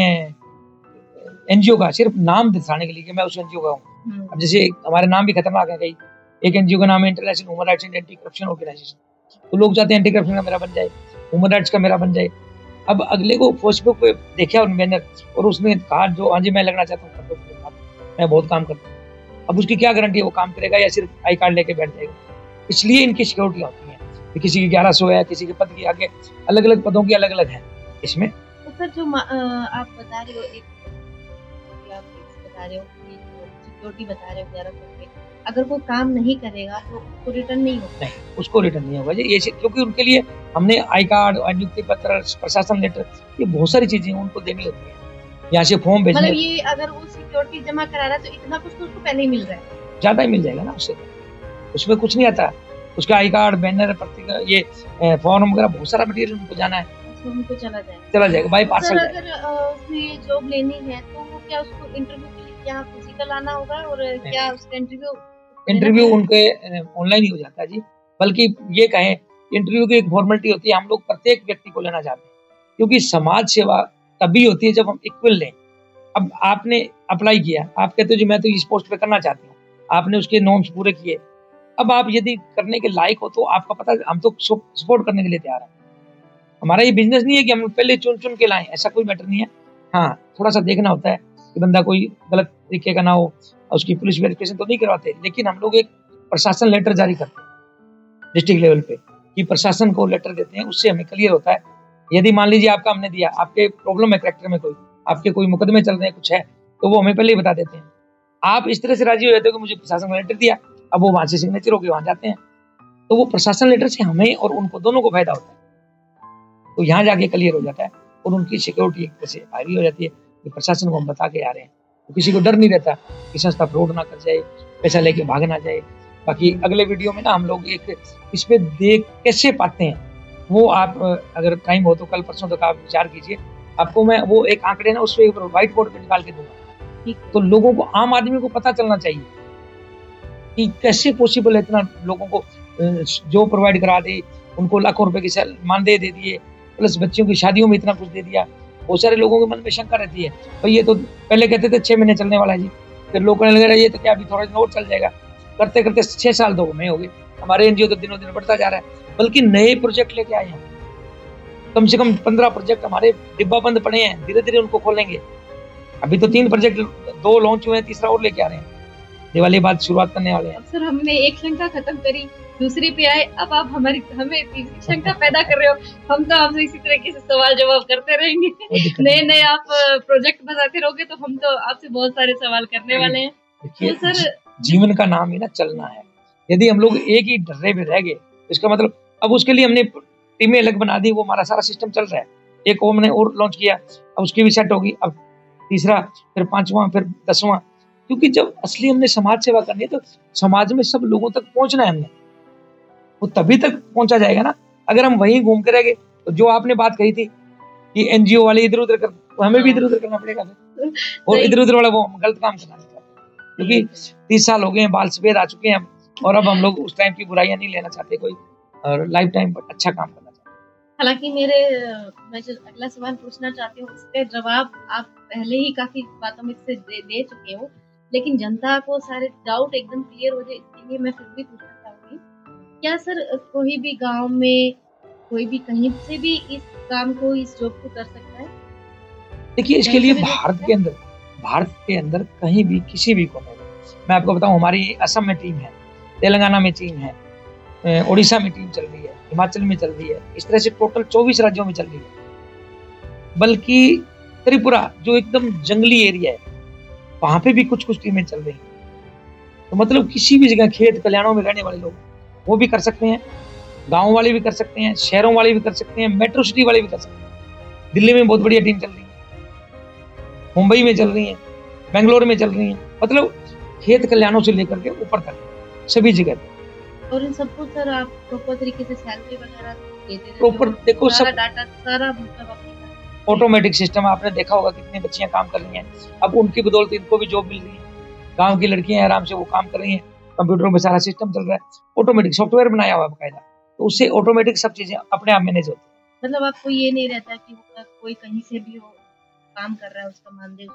NGO का सिर्फ नाम दिखाने के लिए कि मैं उस NGO का हूँ। अब जैसे हमारे नाम भी खतरनाक है, कई एक NGO का नाम है international human rights and anti corruption organisation, तो लोग चाहते हैं एंटी करप्शन का मेरा बन जाए, ह्यूमन राइट्स का मेरा बन जाए। अब अगले को फेसबुक पे देखा उन बैनर और उसने कहा जो हाँ जी मैं लगना चाहता हूँ, मैं बहुत काम करता हूँ। अब उसकी क्या गारंटी है वो काम करेगा या सिर्फ आई कार्ड लेके बैठ जाएगा? इसलिए इनकी सिक्योरिटी होती है कि किसी की 1100 है, किसी के पद की आगे अलग अलग पदों की अलग अलग है इसमें। तो सर जो आप बता रहे हो, एक बता रहे हो सिक्योरिटी बता रहे हो 1100 रुपए, अगर वो काम नहीं करेगा तो उसको रिटर्न नहीं होगा? नहीं, उसको रिटर्न नहीं होगा ये, क्योंकि उनके लिए हमने आई कार्ड, नियुक्ति पत्र, प्रशासन लेटर, ये बहुत सारी चीजें उनको देनी होती है। यहाँ से फॉर्म भेजने, मतलब ये अगर वो सिक्योरिटी जमा करा रहा है तो इतना कुछ तो उसको पहले ही मिल रहा है, ज्यादा ही मिल जाएगा ना उससे, उसमें कुछ नहीं आता। उसका आई कार्ड, बैनर, ये फॉर्म वगैरह बहुत सारा मटेरियल उनको जाना है, अच्छा उनको चला जाएगा। चला जाएगा, बाई सर पार्सल अगर उसमें जॉब लेनी है तो वो क्या उसको इंटरव्यू के लिए यहाँ फिजिकल आना होगा और क्या उसका इंटरव्यू देना इंटरव्यू पड़ेगा? उनके ऑनलाइन ही हो जाता है जी। बल्कि ये कहें, इंटरव्यू की एक फॉर्मेलिटी होती है, हम लोग प्रत्येक व्यक्ति को लेना चाहते हैं, क्योंकि समाज सेवा तभी होती है जब हम इक्वल लें। अब आपने अप्लाई किया, आप कहते हो जी मैं तो इस पोस्ट पे करना चाहती हूँ, आपने उसके नॉर्म्स पूरे किए, अब आप यदि करने के लायक हो तो आपका पता, हम तो सपोर्ट करने के लिए तैयार हैं। हमारा ये बिजनेस नहीं है कि हम पहले चुन चुन के लाएं, ऐसा कोई मैटर नहीं है। हाँ, थोड़ा सा देखना होता है कि बंदा कोई गलत तरीके का ना हो, उसकी पुलिस वेरिफिकेशन तो नहीं करवाते, लेकिन हम लोग एक प्रशासन लेटर जारी करते हैं डिस्ट्रिक्ट लेवल पे, कि प्रशासन को लेटर देते हैं, उससे हमें क्लियर होता है। यदि मान लीजिए आपका हमने दिया, आपके प्रॉब्लम है करेक्टर में, कोई आपके कोई मुकदमे चल रहे हैं, कुछ है, तो वो हमें पहले ही बता देते हैं। आप इस तरह से राजी हो जाते हो कि मुझे प्रशासन ने लेटर दिया, अब वो वहां से सिग्नेचर होकर वहां जाते हैं, तो वो प्रशासन लेटर से हमें और उनको दोनों को फायदा होता है। तो यहाँ जाके क्लियर हो जाता है और उनकी सिक्योरिटी एक तरह से हाई हो जाती है कि प्रशासन को हम बता के आ रहे हैं, तो किसी को डर नहीं रहता कि संस्था फ्रॉड ना कर जाए, पैसा लेके भाग ना जाए। बाकी अगले वीडियो में ना हम लोग एक इस पे देख कैसे पाते हैं, वो आप अगर टाइम हो तो कल परसों तक आप विचार कीजिए, आपको मैं वो एक आंकड़े ना उस पर व्हाइट बोर्ड पे निकाल के दूंगा, तो लोगों को, आम आदमी को पता चलना चाहिए कि कैसे पॉसिबल है इतना लोगों को जो प्रोवाइड करा दे, उनको लाखों रुपए की मानदेय दे दिए, प्लस बच्चियों की शादियों में इतना कुछ दे दिया। बहुत सारे लोगों के मन में शंका रहती है, भाई ये तो पहले कहते थे 6 महीने चलने वाला है जी, फिर लोग कहने लगे ये तो क्या अभी थोड़ा दिन और चल जाएगा, करते करते 6 साल तो नहीं हो गए। हमारे एनजीओ तो दिनों दिन बढ़ता जा रहा है, बल्कि नए प्रोजेक्ट लेके आए हैं, कम से कम 15 प्रोजेक्ट हमारे डिब्बा बंद पड़े हैं, धीरे धीरे उनको खोलेंगे। अभी तो 3 प्रोजेक्ट 2 लॉन्च हुए हैं, तीसरा और लेके आ रहे हैं, दिवाली बाद शुरुआत करने वाले हैं। सर हमने एक शंका खत्म करी, दूसरी पे आए, अब आप हमें तीसरी शंका पैदा कर रहे हो। हम तो आपसे इसी तरीके से सवाल जवाब करते रहेंगे, नए नए आप प्रोजेक्ट बताते रहोगे तो हम तो आपसे बहुत सारे सवाल करने वाले हैं। तो सर जीवन का नाम ही ना चलना है, यदि हम लोग एक ही ढर्रे पे रह गए, इसका मतलब अब उसके लिए हमने टीमें अलग बना दी, वो हमारा सारा सिस्टम चल रहा है। एक हमने और लॉन्च किया, अब उसकी भी सेट होगी, अब तीसरा, फिर 5वां, फिर 10वां, क्योंकि जब असली हमने समाज सेवा करनी है तो समाज में सब लोगों तक पहुंचना है, हमने वो तभी तक पहुंचा जाएगा ना। अगर हम वहीं घूम के रह गए तो जो आपने बात कही थी कि एनजीओ वाले इधर उधर कर, तो हमें भी इधर उधर करना पड़ेगा फिर, और इधर उधर वाला वो गलत काम करना पड़ेगा, क्योंकि 30 साल हो गए हैं, बाल सफेद आ चुके हैं, और अब हम लोग उस टाइम की बुराइयां नहीं लेना चाहते कोई, और लाइफ टाइम अच्छा काम करना चाहते। हालांकि मैं जो अगला सवाल पूछना चाहती हूँ उसका जवाब आप पहले ही काफी बातों में से दे चुके हो, लेकिन जनता को सारे डाउट एकदम क्लियर हो जाए इसके लिए मैं फिर भी पूछना चाहूंगी, क्या सर कोई भी गांव में, कोई भी कहीं से भी इस काम को, इस जॉब को कर सकता है? देखिए, इसके लिए भारत के अंदर कहीं भी किसी भी कोने में, मैं आपको बताऊं, हमारी असम में टीम है, तेलंगाना में टीम है, उड़ीसा में टीम चल रही है, हिमाचल में चल रही है, इस तरह से टोटल 24 राज्यों में चल रही है। बल्कि त्रिपुरा जो एकदम जंगली एरिया है, वहां पे भी कुछ कुछ टीमें चल रही हैं। तो मतलब किसी भी जगह खेत खलिहानों में रहने वाले लोग वो भी कर सकते हैं, गाँव वाले भी कर सकते हैं, शहरों वाले भी कर सकते हैं, मेट्रो सिटी वाले भी कर सकते हैं। दिल्ली में बहुत बढ़िया टीम चल रही है, मुंबई में चल रही है, बेंगलोर में चल रही है, मतलब खेत खलिहानों से लेकर के ऊपर तक सभी जगह। और इन सबको सर आप प्रॉपर तरीके से सैलरी वगैरह देते हैं? प्रॉपर देखो, सब डाटा सारा मतलब अपने ऑटोमेटिक सिस्टम, आपने देखा होगा कितनी बच्चियां काम कर रही हैं, अब उनकी बदौलत इनको भी जॉब मिल रही है। गांव की लड़कियां आराम से वो काम कर रही हैं, कंप्यूटरों में सारा सिस्टम चल रहा है, ऑटोमेटिक सॉफ्टवेयर बनाया हुआ है बकायदा, तो उससे ऑटोमेटिक सब चीजें अपने आप मैनेज होती है। मतलब आपको ये नहीं रहता कि कोई कहीं से भी हो काम कर रहा है उसका मानदेय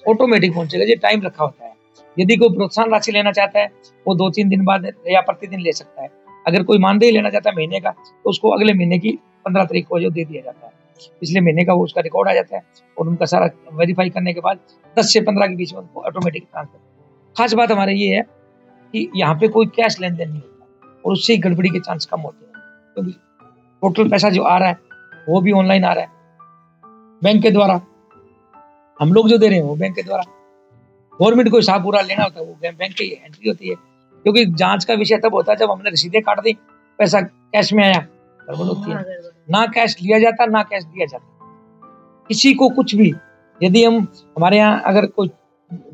ऑटोमेटिक पहुंचेगा जी, टाइम रखा होता है। यदि कोई प्रोत्साहन राशि लेना चाहता है वो 2-3 दिन बाद या प्रतिदिन ले सकता है। अगर कोई मानदेय लेना चाहता है महीने का, तो उसको अगले महीने की 15 तारीख को जो दे दिया जाता है, पिछले महीने का वो उसका रिकॉर्ड आ जाता है, और उनका सारा वेरीफाई करने के बाद 10 से 15 के बीच में उनको ऑटोमेटिक ट्रांसफर। खास बात हमारे ये है कि यहाँ पे कोई कैश लेन देन नहीं होता, और उससे ही गड़बड़ी के चांस कम होते हैं, क्योंकि टोटल पैसा जो आ रहा है वो भी ऑनलाइन आ रहा है, बैंक के द्वारा, हम लोग जो दे रहे हैं वो बैंक के द्वारा। गवर्नमेंट को हिसाब पूरा लेना होता है, वो बैंक की एंट्री होती है, क्योंकि जांच का विषय तब होता है जब हमने रसीदें काट दी, पैसा कैश में आया, गड़बड़ होती है। ना कैश लिया जाता, ना कैश दिया जाता, किसी को कुछ भी। यदि हमारे यहाँ अगर कोई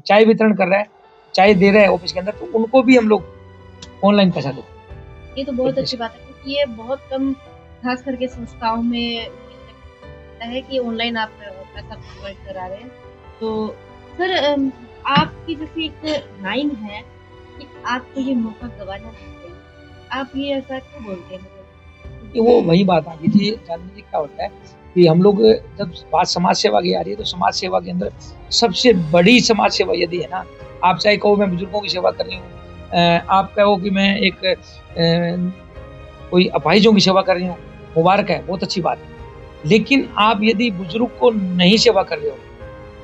चाय वितरण कर रहा है, चाय दे रहा है ऑफिस के अंदर, तो उनको भी हम लोग ऑनलाइन पैसा देते हैं। ये तो बहुत अच्छी बात है, क्योंकि ये बहुत कम खास करके संस्थाओं में लगता है कि ऑनलाइन आप पैसा प्रोवाइड करा रहे हैं। तो सर आपकी जैसे एक लाइन है कि आपको ये मौका गंवाना नहीं चाहिए, आप ये ऐसा क्यों बोलते हैं? कि वो वही बात आ गई थी। जानने जी क्या होता है कि हम लोग जब बात समाज सेवा की आ रही है, तो समाज सेवा के अंदर सबसे बड़ी समाज सेवा यदि है ना, आप चाहे कहो मैं बुजुर्गों की सेवा कर रही हूँ, आप कहो कि मैं एक कोई अपाहिजों की सेवा कर रही हूँ, मुबारक है, बहुत अच्छी बात है। लेकिन आप यदि बुजुर्ग को नहीं सेवा कर रहे हो,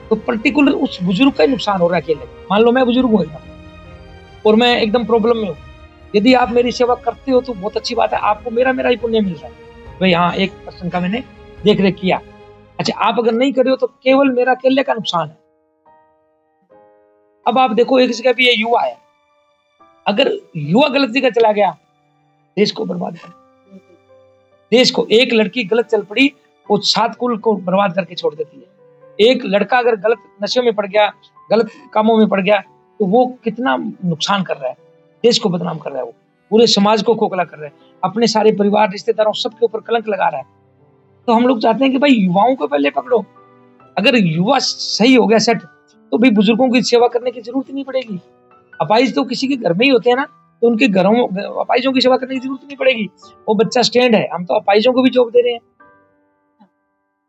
तो पर्टिकुलर उस बुजुर्ग का ही नुकसान हो रहा है अकेले। मान लो मैं बुजुर्ग हूँ एकदम और मैं एकदम प्रॉब्लम में हूँ, यदि आप मेरी सेवा करते हो तो बहुत अच्छी बात है, आपको मेरा ही पुण्य मिल रहा है भाई। हाँ, एक पर्सन का मैंने देख रेख किया। अच्छा, आप अगर नहीं कर रहे हो तो केवल मेरा अकेले का नुकसान है। अब आप देखो, एक जगह पे ये युवा है, अगर युवा गलत जगह चला गया, देश को बर्बाद कर, देश को, एक लड़की गलत चल पड़ी, वो 7 कुल को बर्बाद करके छोड़ देती है। एक लड़का अगर गलत नशे में पड़ गया, गलत कामों में पड़ गया, तो वो कितना नुकसान कर रहा है, देश को बदनाम कर रहा है, वो पूरे समाज को खोखला कर रहा है, अपने सारे परिवार, रिश्तेदारों, सबके ऊपर कलंक लगा रहा है। तो हम लोग चाहते हैं कि भाई युवाओं को पहले पकड़ो। अगर युवा सही हो गया, सेट, तो भाई बुजुर्गों की सेवा करने की जरूरत नहीं पड़ेगी। अपाहिज तो किसी के घर में ही होते हैं ना, तो उनके घरों में अपाहिजों की सेवा करने की जरूरत नहीं पड़ेगी। वो बच्चा स्टैंड है, हम तो अपाहिजों को भी जॉब दे रहे हैं।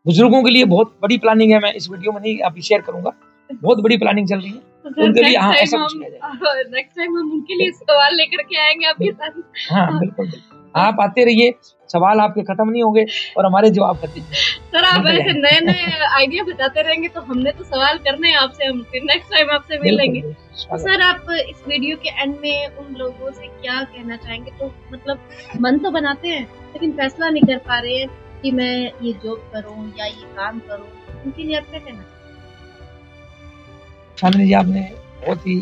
बुजुर्गों के लिए बहुत बड़ी प्लानिंग है, मैं इस वीडियो में नहीं अभी शेयर करूंगा, बहुत बड़ी प्लानिंग चल रही है तो उनके लिए। हाँ, ऐसा कुछ किया जाए। नेक्स्ट टाइम हम उनके लिए सवाल लेकर के आएंगे आपके साथ। हाँ बिल्कुल, आप आते रहिए, सवाल आपके खत्म नहीं होंगे और हमारे जवाब खत्म नहीं। सर आप ऐसे नए नए आइडिया बताते रहेंगे तो हमने तो सवाल करने हैं आपसे, हम फिर नेक्स्ट टाइम आपसे मिल लेंगे। तो सर आप इस वीडियो के एंड में उन लोगों से क्या कहना चाहेंगे? तो मतलब मन तो बनाते हैं लेकिन फैसला नहीं कर पा रहे हैं कि मैं ये जॉब करूं या ये काम करूं, उनके लिए आप क्या कहना चाहेंगे? चांदनी जी, आपने बहुत ही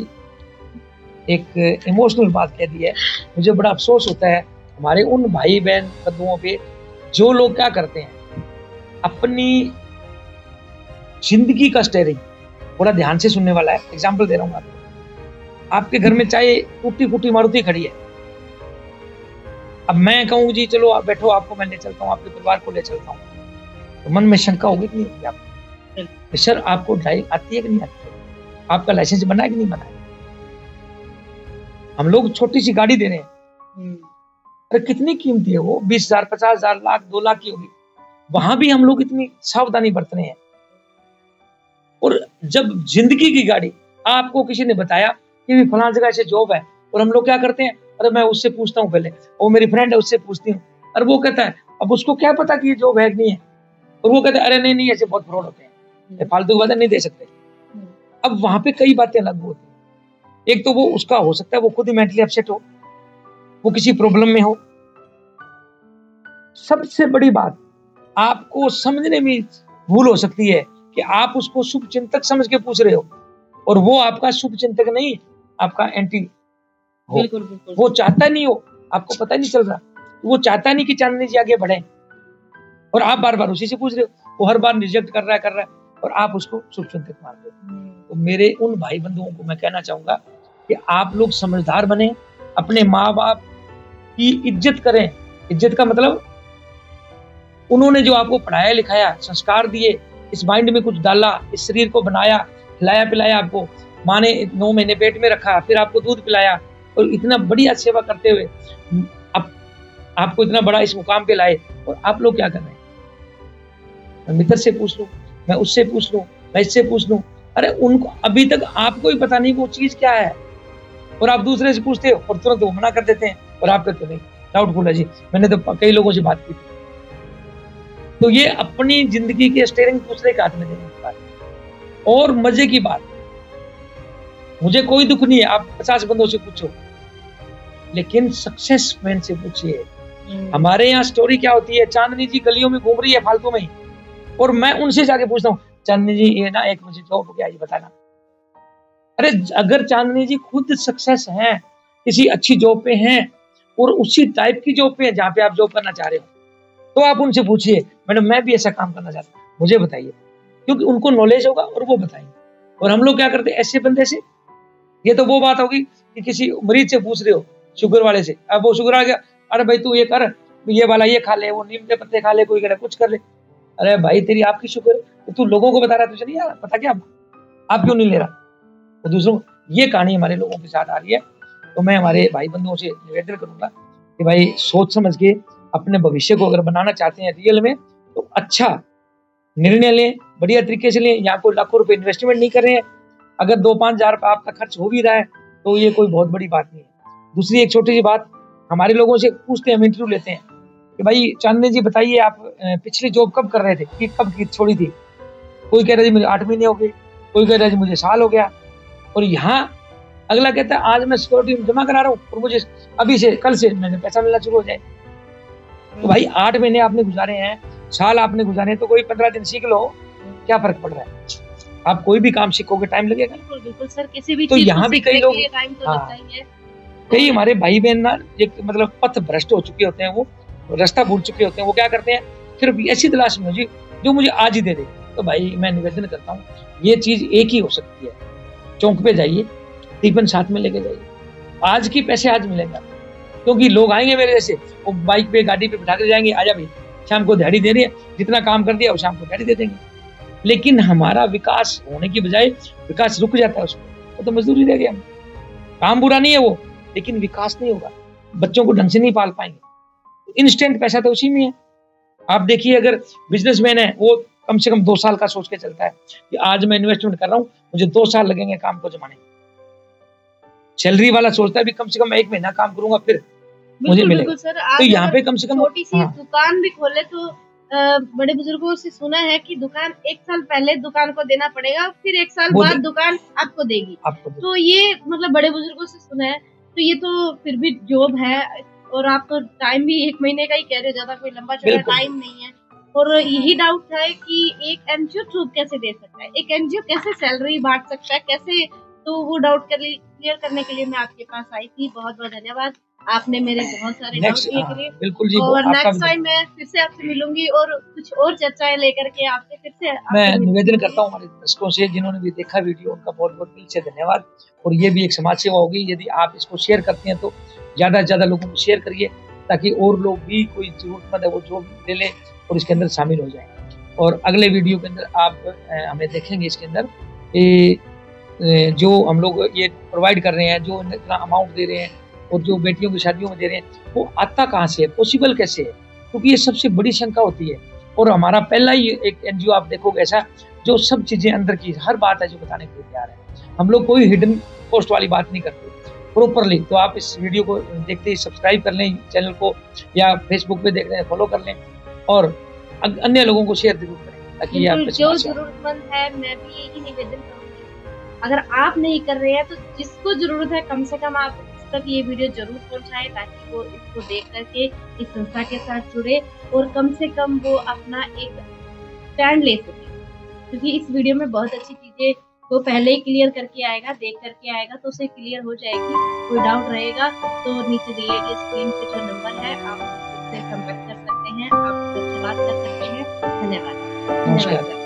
एक इमोशनल बात कह दी है। मुझे बड़ा अफसोस होता है हमारे उन भाई बहन बंधुओं पे जो लोग क्या करते हैं, अपनी जिंदगी का स्टेयरिंग, बड़ा ध्यान से सुनने वाला है, एग्जाम्पल दे रहा हूँ आपको। आपके घर में चाहे टूटी फूटी मारुति खड़ी है, अब मैं कहूँ जी चलो आप बैठो, आपको मैं ले चलता हूँ, आपके परिवार को ले चलता हूँ, तो मन में शंका होगी कि नहीं होगी आपको? सर आपको ड्राइविंग आती है कि नहीं आती है? आपका लाइसेंस बना है कि नहीं बना है? हम लोग छोटी सी गाड़ी दे रहे हैं, अरे कितनी कीमती है वो, 20,000, 50,000, लाख, 2 लाख की होगी। वहां भी हम लोग इतनी सावधानी बरत रहे हैं। और जब जिंदगी की गाड़ी, आपको किसी ने बताया कि फलां जगह से जॉब है, और हम लोग क्या करते हैं, अरे मैं उससे पूछता हूँ पहले, वो मेरी फ्रेंड है उससे पूछती हूँ, अरे वो कहता है, अब उसको क्या पता कि ये जॉब है कि नहीं है, और वो कहता है अरे नहीं ऐसे बहुत फ्रॉड होते हैं, फालतू की बातें नहीं दे सकते। अब वहां पे कई बातें लागू होती हैं। एक तो वो उसका हो सकता है वो खुद ही मेंटली अपसेट हो, वो किसी प्रॉब्लम में हो। सबसे बड़ी बात, आपको समझने में भूल हो सकती है कि आप उसको शुभ चिंतक समझ के पूछ रहे हो, और वो आपका शुभ चिंतक नहीं, आपका एंटी हो। बिल्कुल, बिल्कुल। वो चाहता नहीं हो, आपको पता नहीं चल रहा, वो चाहता नहीं कि चांदनी जी आगे बढ़े, और आप बार बार उसी से पूछ रहे हो, वो हर बार रिजेक्ट कर रहा है, और आप उसको शुभ चिंतक मानते हो। तो मेरे उन भाई बंधुओं को मैं कहना चाहूंगा कि आप लोग समझदार बने, अपने माँ बाप की इज्जत करें। इज्जत का मतलब, उन्होंने जो आपको पढ़ाया लिखाया, संस्कार दिए, इस माइंड में कुछ डाला, इस शरीर को बनाया, खिलाया पिलाया, आपको माँ ने 9 महीने पेट में रखा, फिर आपको दूध पिलाया, और इतना बढ़िया सेवा करते हुए अब आपको इतना बड़ा इस मुकाम पे लाए, और आप लोग क्या कर रहे हैं? मैं मित्र से पूछ लूं, मैं उससे पूछ लूं, मैं इससे पूछ लूं, अरे उनको अभी तक आपको ही पता नहीं वो चीज क्या है, और आप दूसरे से पूछते हो और तुरंत वो मना कर देते हैं, और आप कहते नहीं डाउटफुल है जी, मैंने तो कई लोगों से बात की थी। तो ये अपनी जिंदगी के स्टीयरिंग दूसरे के हाथ में देने की बात है। और मजे की बात, मुझे कोई दुख नहीं है, आप 50 बंदों से पूछो, लेकिन सक्सेस मैन से पूछिए। हमारे यहाँ स्टोरी क्या होती है, चांदनी जी गलियों में घूम रही है फालतू में ही, और मैं उनसे जाके पूछता हूँ, चांदनी जी ये ना एक मुझे जॉब क्या, ये बताना। अरे अगर चांदनी जी खुद सक्सेस हैं, किसी अच्छी जॉब पे हैं, और उसी टाइप की जॉब पे है जहाँ पे आप जॉब करना चाह रहे हो, तो आप उनसे पूछिए, मैडम मैं भी ऐसा काम करना चाहता हूँ, मुझे बताइए, क्योंकि उनको नॉलेज होगा और वो बताएंगे। और हम लोग क्या करते हैं ऐसे बंदे से, ये तो वो बात होगी कि किसी मरीज से पूछ रहे हो, शुगर वाले से, अब वो शुगर आ गया, अरे भाई तू ये कर, ये वाला ये खा ले, वो नीम के पत्ते खा ले, कोई करे कुछ कर ले, अरे भाई तेरी आपकी शुक्र, तो तू लोगों को बता रहा है, तुझे नहीं आ रहा, पता क्या आप क्यों नहीं ले रहा? तो दूसरों, ये कहानी हमारे लोगों के साथ आ रही है। तो मैं हमारे भाई बंधुओं से निवेदन करूंगा कि भाई सोच समझ के अपने भविष्य को अगर बनाना चाहते हैं रियल में, तो अच्छा निर्णय लें, बढ़िया तरीके से लें। यहाँ कोई लाखों रुपए इन्वेस्टमेंट नहीं कर रहे हैं, अगर 2-5 हजार रुपये आपका खर्च हो भी रहा है तो ये कोई बहुत बड़ी बात नहीं है। दूसरी एक छोटी सी बात, हमारे लोगों से पूछते हैं, हम इंटरव्यू लेते हैं कि भाई चांदनी जी बताइए आप पिछली जॉब कब कर रहे थे, कि कब की छोड़ी थी? कोई कह रहा है मुझे 8 महीने हो गए, कोई कह रहा है मुझे साल हो गया, और यहाँ अगला कहता है आज मैं सिक्योरिटी जमा करा रहा हूँ और मुझे अभी से कल से मैंने पैसा मिलना शुरू हो जाए। तो भाई 8 महीने आपने गुजारे हैं, साल आपने गुजारे हैं, तो कोई 15 दिन सीख लो, क्या फर्क पड़ रहा है? आप कोई भी काम सीखोगे टाइम लगेगा। बिल्कुल बिल्कुल सर, किसी भी तो चीज यहाँ को भी कई सीखने लोग, के लिए टाइम तो लगता ही है। कई हमारे भाई बहन ना एक मतलब पथ भ्रष्ट हो चुके होते हैं, वो रास्ता भूल चुके होते हैं। वो क्या करते हैं, सिर्फ ऐसी तलाश में जी जो मुझे आज ही दे दे। तो भाई मैं निवेदन करता हूँ, ये चीज एक ही हो सकती है। चौक पे जाइए, टिफिन साथ में लेके जाइए, आज की पैसे आज मिलेंगे आपको, क्योंकि लोग आएंगे मेरे जैसे, वो बाइक पे गाड़ी पे बिठा कर जाएंगे, आजा भाई शाम को दिहाड़ी दे रही है, जितना काम कर दिया वो शाम को दिहाड़ी दे देंगे। लेकिन हमारा विकास होने की बजाय विकास रुक जाता है, उसको वो तो मजदूरी रह गया। काम बुरा नहीं है वो, लेकिन विकास नहीं होगा, बच्चों को ढंग से नहीं पाल पाएंगे। इंस्टेंट पैसा तो उसी में है। आप देखिए, अगर बिजनेसमैन है वो कम से कम 2 साल का सोच के चलता है कि आज मैं इन्वेस्टमेंट कर रहा हूँ, मुझे 2 साल लगेंगे काम को जमाने। सैलरी वाला सोचता है भी कम से कम 1 महीना काम करूंगा फिर मुझे मिलेगा। सर, तो यहाँ पे कम से कम छोटी सी दुकान भी खोले तो बड़े बुजुर्गों से सुना है कि दुकान 1 साल पहले दुकान को देना पड़ेगा, फिर 1 साल बाद दुकान आपको देगी। तो ये मतलब बड़े बुजुर्गों से सुना है। तो ये तो फिर भी जॉब है, और आप तो टाइम भी 1 महीने का ही कह रहे हो, ज्यादा कोई लंबा चौड़ा टाइम नहीं है। और यही डाउट है कि एक एनजीओ जॉब कैसे दे सकता है, एक एनजीओ कैसे सैलरी बांट सकता है, कैसे? तो वो डाउट क्लियर करने के लिए मैं आपके पास आई थी। बहुत बहुत धन्यवाद, आपने मेरे बहुत सारे डाउट क्लियर करे। बिल्कुल जी, और नेक्स्ट टाइम मैं फिर से आपसे मिलूंगी और कुछ और चर्चाएं लेकर के आपसे फिर से मैं निवेदन करता हूँ हमारे दर्शकों से, जिन्होंने भी देखा वीडियो, उनका बहुत बहुत दिल से धन्यवाद। और ये भी एक समाज सेवा होगी, यदि आप इसको शेयर करते हैं तो ज्यादा से ज्यादा लोगों को शेयर करिए, ताकि और लोग भी, कोई जरूरतमंद है वो जो ले ले और इसके अंदर शामिल हो जाए। और अगले वीडियो के अंदर आप हमें देखेंगे, इसके अंदर जो हम लोग ये प्रोवाइड कर रहे हैं, जो इतना अमाउंट दे रहे हैं और जो बेटियों की शादियों में दे रहे हैं, वो आता कहाँ से है, पॉसिबल कैसे है? क्योंकि ये सबसे बड़ी शंका होती है। और हमारा पहला ही एक एनजीओ आप देखोगे ऐसा, जो सब चीजें अंदर की हर बात है जो बताने के लिए तैयार है। हम लोग कोई हिडन पोस्ट वाली बात नहीं करते प्रॉपरली। तो आप इस वीडियो को देखते ही सब्सक्राइब कर लें चैनल को, या फेसबुक पे देख रहे हैं फॉलो कर लें, और अन्य लोगों को शेयर जरूर करें, ताकि जो जरूरतमंद है, मैं भी यही निवेदन करूंगी, अगर आप नहीं कर रहे हैं तो जिसको जरूरत है कम से कम आप तक ये वीडियो जरूर पहुंचाएं, ताकि वो इसको देख करके इस संस्था के साथ जुड़े और कम से कम वो अपना एक स्टैंड ले सके। क्योंकि इस वीडियो में बहुत अच्छी चीजें वो पहले ही क्लियर करके आएगा, देख करके आएगा, तो उसे क्लियर हो जाएगी। कोई डाउट रहेगा तो नीचे दिए गए स्क्रीन पे जो नंबर है आप उससे संपर्क कर सकते हैं, आप उससे बात कर सकते हैं। धन्यवाद।